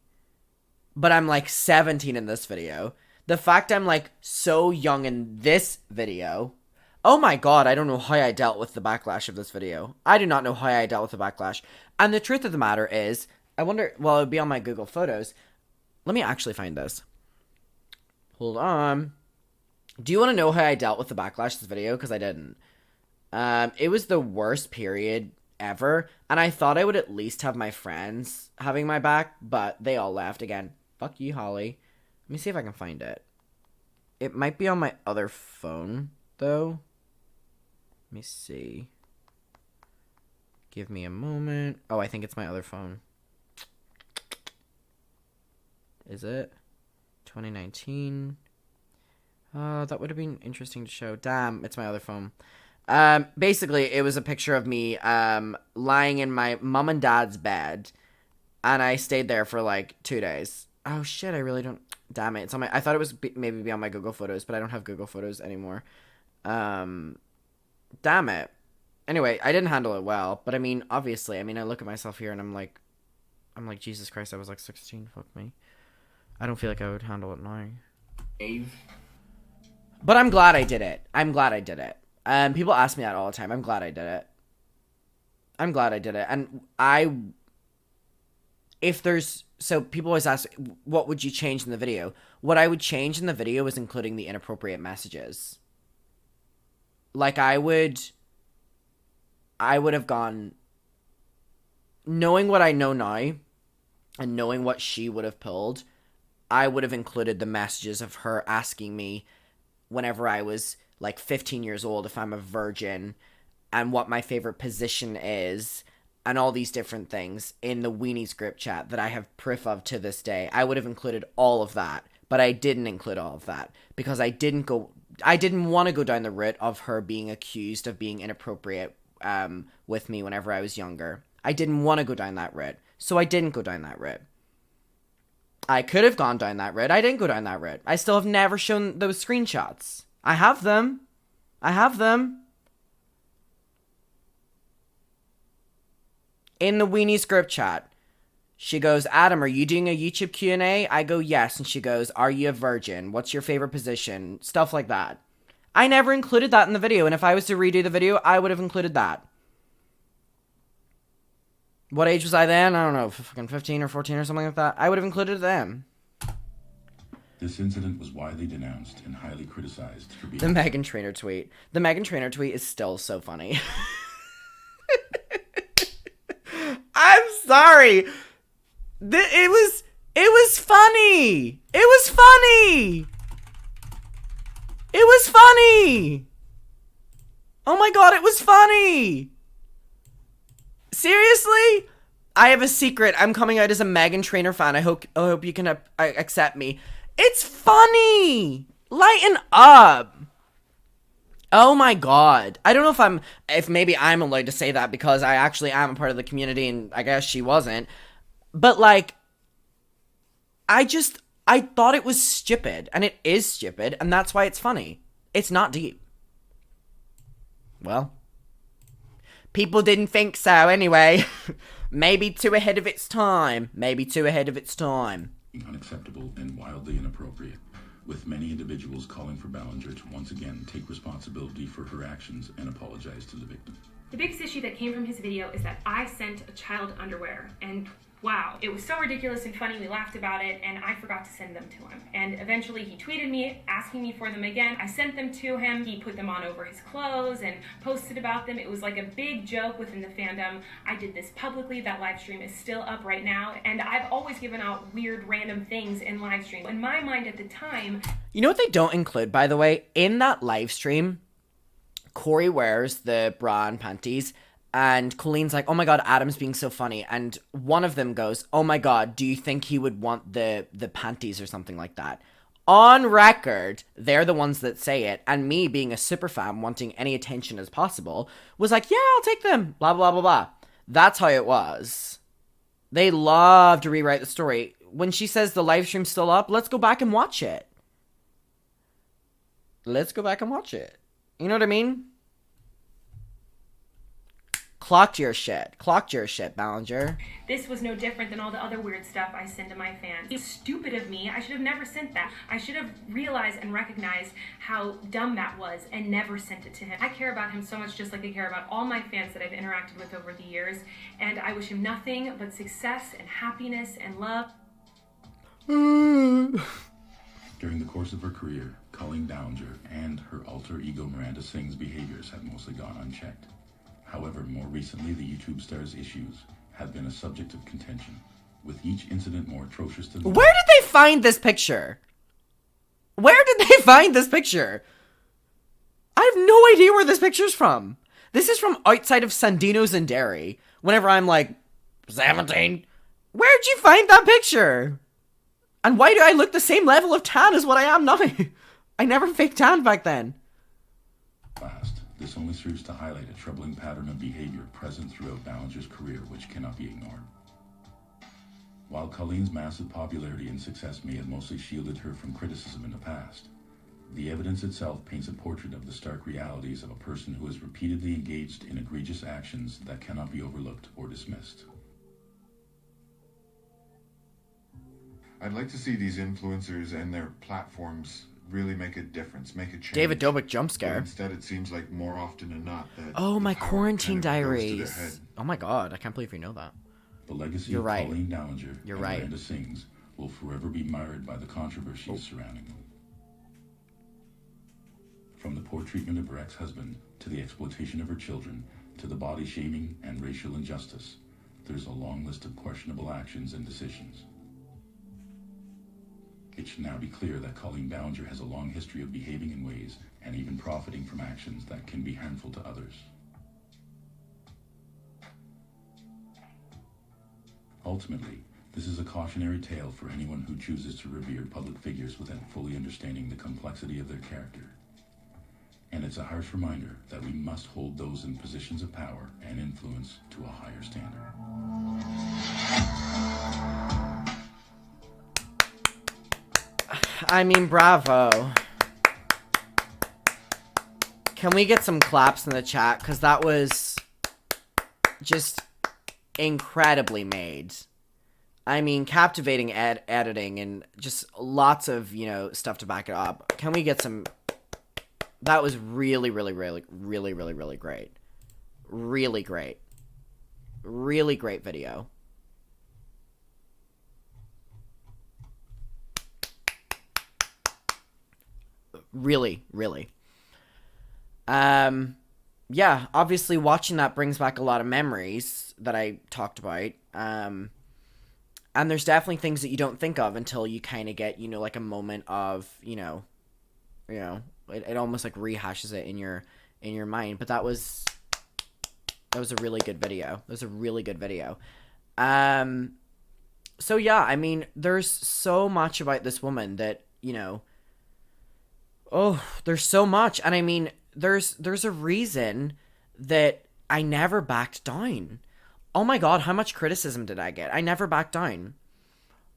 but I'm 17 in this video. The fact I'm so young in this video, Oh my god, I don't know how I dealt with the backlash of this video. I do not know how I dealt with the backlash. And the truth of the matter is, I wonder, well, it would be on my Google Photos. Let me actually find this. Hold on. Do you want to know how I dealt with the backlash of this video? Because I didn't. It was the worst period ever, and I thought I would at least have my friends having my back, but they all left. Again, fuck you, Holly. Let me see if I can find it. It might be on my other phone, though. Let me see. Give me a moment. Oh, I think it's my other phone. Is it? 2019. That would have been interesting to show. Damn, it's my other phone. Basically, it was a picture of me, lying in my mom and dad's bed, and I stayed there for, like, 2 days. Oh, shit, I really don't... Damn it, it's on my... I thought it was maybe be on my Google Photos, but I don't have Google Photos anymore. Damn it. Anyway, I didn't handle it well, but I mean, obviously, I look at myself here and I'm like, Jesus Christ, I was like 16, fuck me. I don't feel like I would handle it now. But I'm glad I did it. People ask me that all the time. I'm glad I did it. And so people always ask, what would you change in the video? What I would change in the video is including the inappropriate messages. Like, I would have gone, knowing what I know now, and knowing what she would have pulled, I would have included the messages of her asking me whenever I was, like, 15 years old if I'm a virgin, and what my favorite position is, and all these different things in the Weenies group chat that I have proof of to this day. I would have included all of that, but I didn't include all of that, because I didn't want to go down the route of her being accused of being inappropriate with me whenever I was younger. I didn't want to go down that route, so I didn't go down that route. I could have gone down that route. I didn't go down that route. I still have never shown those screenshots. I have them. In the Weenies group chat, she goes, Adam, are you doing a YouTube Q&A? I go, yes. And she goes, are you a virgin? What's your favorite position? Stuff like that. I never included that in the video, and if I was to redo the video, I would have included that. What age was I then? I don't know, fucking 15 or 14 or something like that. I would have included them. This incident was widely denounced and highly criticized for being... The Meghan Trainor tweet. The Meghan Trainor tweet is still so funny. I'm sorry. It was funny. It was funny. Oh my god, it was funny. Seriously? I have a secret. I'm coming out as a Meghan Trainor fan. I hope you can accept me. It's funny. Lighten up. Oh my god. I don't know if maybe I'm allowed to say that because I actually am a part of the community and I guess she wasn't. But like, I thought it was stupid, and it is stupid, and that's why it's funny. It's not deep. Well, people didn't think so anyway. Maybe too ahead of its time. Unacceptable and wildly inappropriate, with many individuals calling for Ballinger to once again take responsibility for her actions and apologize to the victim. The biggest issue that came from his video is that I sent a child underwear, and wow, it was so ridiculous and funny, we laughed about it, and I forgot to send them to him. And eventually he tweeted me, asking me for them again. I sent them to him, he put them on over his clothes and posted about them. It was like a big joke within the fandom. I did this publicly, that live stream is still up right now, and I've always given out weird random things in live stream. In my mind at the time... You know what they don't include, by the way? In that live stream, Corey wears the bra and panties, and Colleen's like, oh my god, Adam's being so funny. And one of them goes, oh my god, do you think he would want the panties or something like that? On record, they're the ones that say it. And me, being a super fan, wanting any attention as possible, was like, yeah, I'll take them. Blah, blah, blah, blah. That's how it was. They love to rewrite the story. When she says the live stream's still up, let's go back and watch it. You know what I mean? Clocked your shit, Ballinger. This was no different than all the other weird stuff I send to my fans. It's stupid of me. I should have never sent that. I should have realized and recognized how dumb that was and never sent it to him. I care about him so much, just like I care about all my fans that I've interacted with over the years, and I wish him nothing but success and happiness and love. During the course of her career, Colleen Ballinger and her alter ego Miranda Sings behaviors have mostly gone unchecked. However, more recently, the YouTube star's issues have been a subject of contention, with each incident more atrocious than the Where did they find this picture? Where did they find this picture? I have no idea where this picture's from. This is from outside of Sandino's and Derry. Whenever I'm like, 17? Where'd you find that picture? And why do I look the same level of tan as what I am now? I never fake tanned back then. Last, this only serves to highlight a troubling pattern of behavior present throughout Ballinger's career which cannot be ignored. While Colleen's massive popularity and success may have mostly shielded her from criticism in the past, the evidence itself paints a portrait of the stark realities of a person who is repeatedly engaged in egregious actions that cannot be overlooked or dismissed. I'd like to see these influencers and their platforms really make a difference, make a change. David Dobrik jump scare. But instead, it seems like more often than not that. Oh, my quarantine kind of goes to their diaries. head. Oh my god, I can't believe you know that. The legacy You're of right. Colleen Ballinger You're and right. Miranda Sings will forever be mired by the controversies surrounding them. From the poor treatment of her ex-husband, to the exploitation of her children, to the body shaming and racial injustice, there's a long list of questionable actions and decisions. It should now be clear that Colleen Ballinger has a long history of behaving in ways and even profiting from actions that can be harmful to others. Ultimately, this is a cautionary tale for anyone who chooses to revere public figures without fully understanding the complexity of their character. And it's a harsh reminder that we must hold those in positions of power and influence to a higher standard. I mean, bravo. Can we get some claps in the chat? Because that was just incredibly made. I mean, captivating editing and just lots of, you know, stuff to back it up. Can we get some... That was really, really, really, really, really, really great. Really great. Really great video. Really, really. Yeah, obviously watching that brings back a lot of memories that I talked about. And there's definitely things that you don't think of until you kind of get, you know, like a moment of, you know, it almost like rehashes it in your mind. But that was a really good video. That was a really good video. So yeah, I mean, there's so much about this woman that, you know, oh, there's so much. And I mean, there's a reason that I never backed down. Oh my god, how much criticism did I get? I never backed down.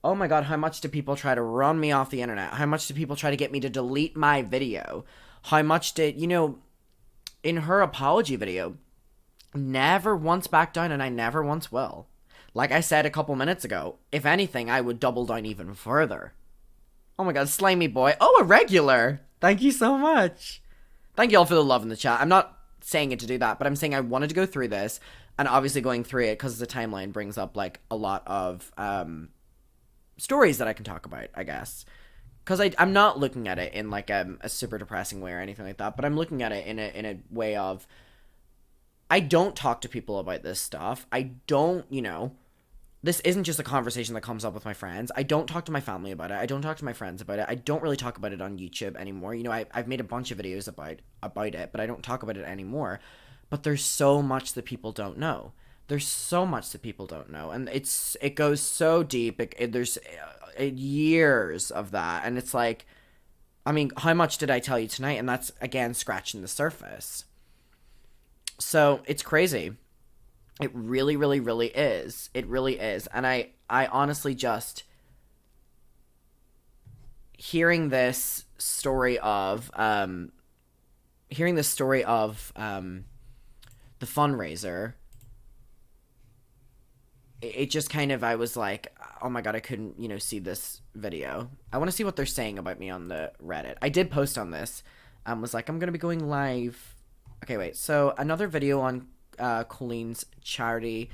Oh my god, how much do people try to run me off the internet? How much do people try to get me to delete my video? How much did, you know, in her apology video, never once backed down, and I never once will. Like I said a couple minutes ago, if anything, I would double down even further. Oh my god, slimy boy. Oh, a regular. Thank you so much. Thank you all for the love in the chat. I'm not saying it to do that, but I'm saying I wanted to go through this, and obviously going through it because the timeline brings up like a lot of stories that I can talk about, I guess. Because I'm not looking at it in like a super depressing way or anything like that, but I'm looking at it in a way of, I don't talk to people about this stuff. I don't, you know, this isn't just a conversation that comes up with my friends. I don't talk to my family about it. I don't talk to my friends about it. I don't really talk about it on YouTube anymore. You know, I've made a bunch of videos about it, but I don't talk about it anymore. But there's so much that people don't know. There's so much that people don't know. And it goes so deep. There's years of that. And it's like, I mean, how much did I tell you tonight? And that's, again, scratching the surface. So it's crazy. It really, really, really is. It really is. And I honestly just, hearing this story of the fundraiser it just kind of, I was like, oh my god, I couldn't, you know, see this video. I want to see what they're saying about me on the Reddit. I did post on this. Was like, I'm going to be going live. Okay, wait. So, another video on Colleen's charity.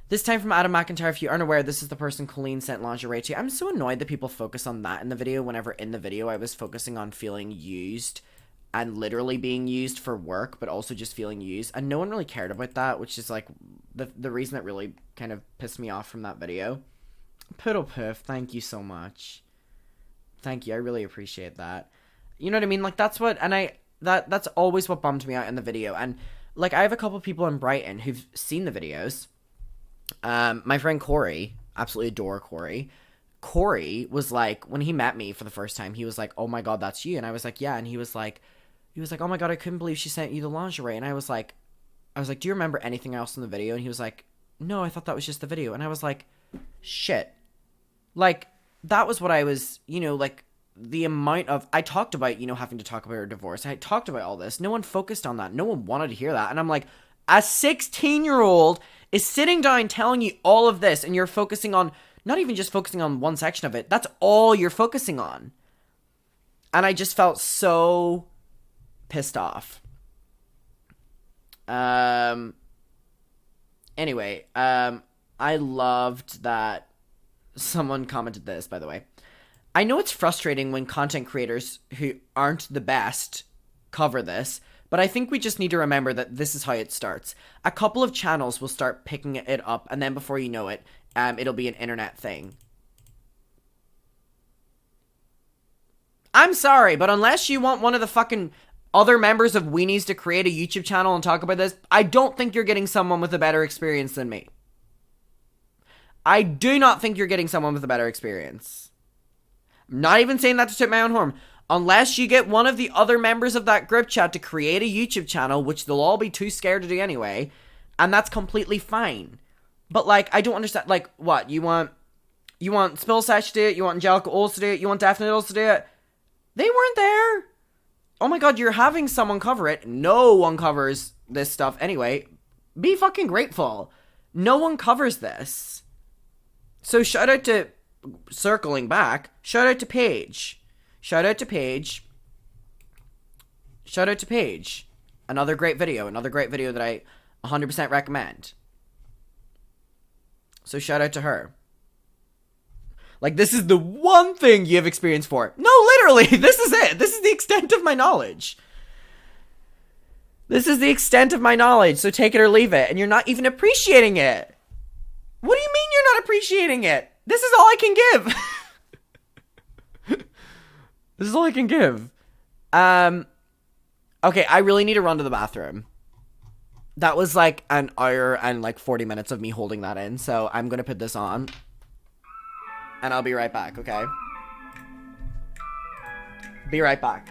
This time from Adam McIntyre. If you aren't aware, this is the person Colleen sent lingerie to. I'm so annoyed that people focus on that in the video, whenever in the video I was focusing on feeling used and literally being used for work, but also just feeling used. And no one really cared about that, which is like the reason that really kind of pissed me off from that video. Poodle Poof, thank you so much. Thank you, I really appreciate that. You know what I mean? Like, that's what, and that's always what bummed me out in the video. And, like, I have a couple people in Brighton who've seen the videos. My friend Corey, absolutely adore Corey. Corey was like, when he met me for the first time, he was like, oh my god, that's you. And I was like, yeah. And he was like, oh my god, I couldn't believe she sent you the lingerie. And I was like, do you remember anything else in the video? And he was like, no, I thought that was just the video. And I was like, shit. Like, that was what I was, you know, like, the amount of, I talked about, you know, having to talk about her divorce. I talked about all this. No one focused on that. No one wanted to hear that. And I'm like, a 16-year-old is sitting down telling you all of this, and you're focusing on, not even just focusing on one section of it. That's all you're focusing on. And I just felt so pissed off. Anyway, I loved that someone commented this, by the way. I know it's frustrating when content creators who aren't the best cover this, but I think we just need to remember that this is how it starts. A couple of channels will start picking it up, and then before you know it, it'll be an internet thing. I'm sorry, but unless you want one of the fucking other members of Weenies to create a YouTube channel and talk about this, I don't think you're getting someone with a better experience than me. I do not think you're getting someone with a better experience. I'm not even saying that to toot my own horn. Unless you get one of the other members of that group chat to create a YouTube channel, which they'll all be too scared to do anyway, and that's completely fine. But, like, I don't understand, like, what? You want Spillsash to do it? You want Angelica Oles to do it? You want Daphne Oles to do it? They weren't there. Oh my god, you're having someone cover it. No one covers this stuff anyway. Be fucking grateful. No one covers this. So shout out to, circling back, shout out to Paige. Shout out to Paige. Shout out to Paige. Another great video that I 100% recommend. So shout out to her. Like, this is the one thing you have experience for. No, literally, this is it. This is the extent of my knowledge. This is the extent of my knowledge, so take it or leave it. And you're not even appreciating it. What do you mean you're not appreciating it? This is all I can give. This is all I can give. Okay, I really need to run to the bathroom. That was like an hour and like 40 minutes of me holding that in, so I'm gonna put this on. And I'll be right back, okay? Be right back.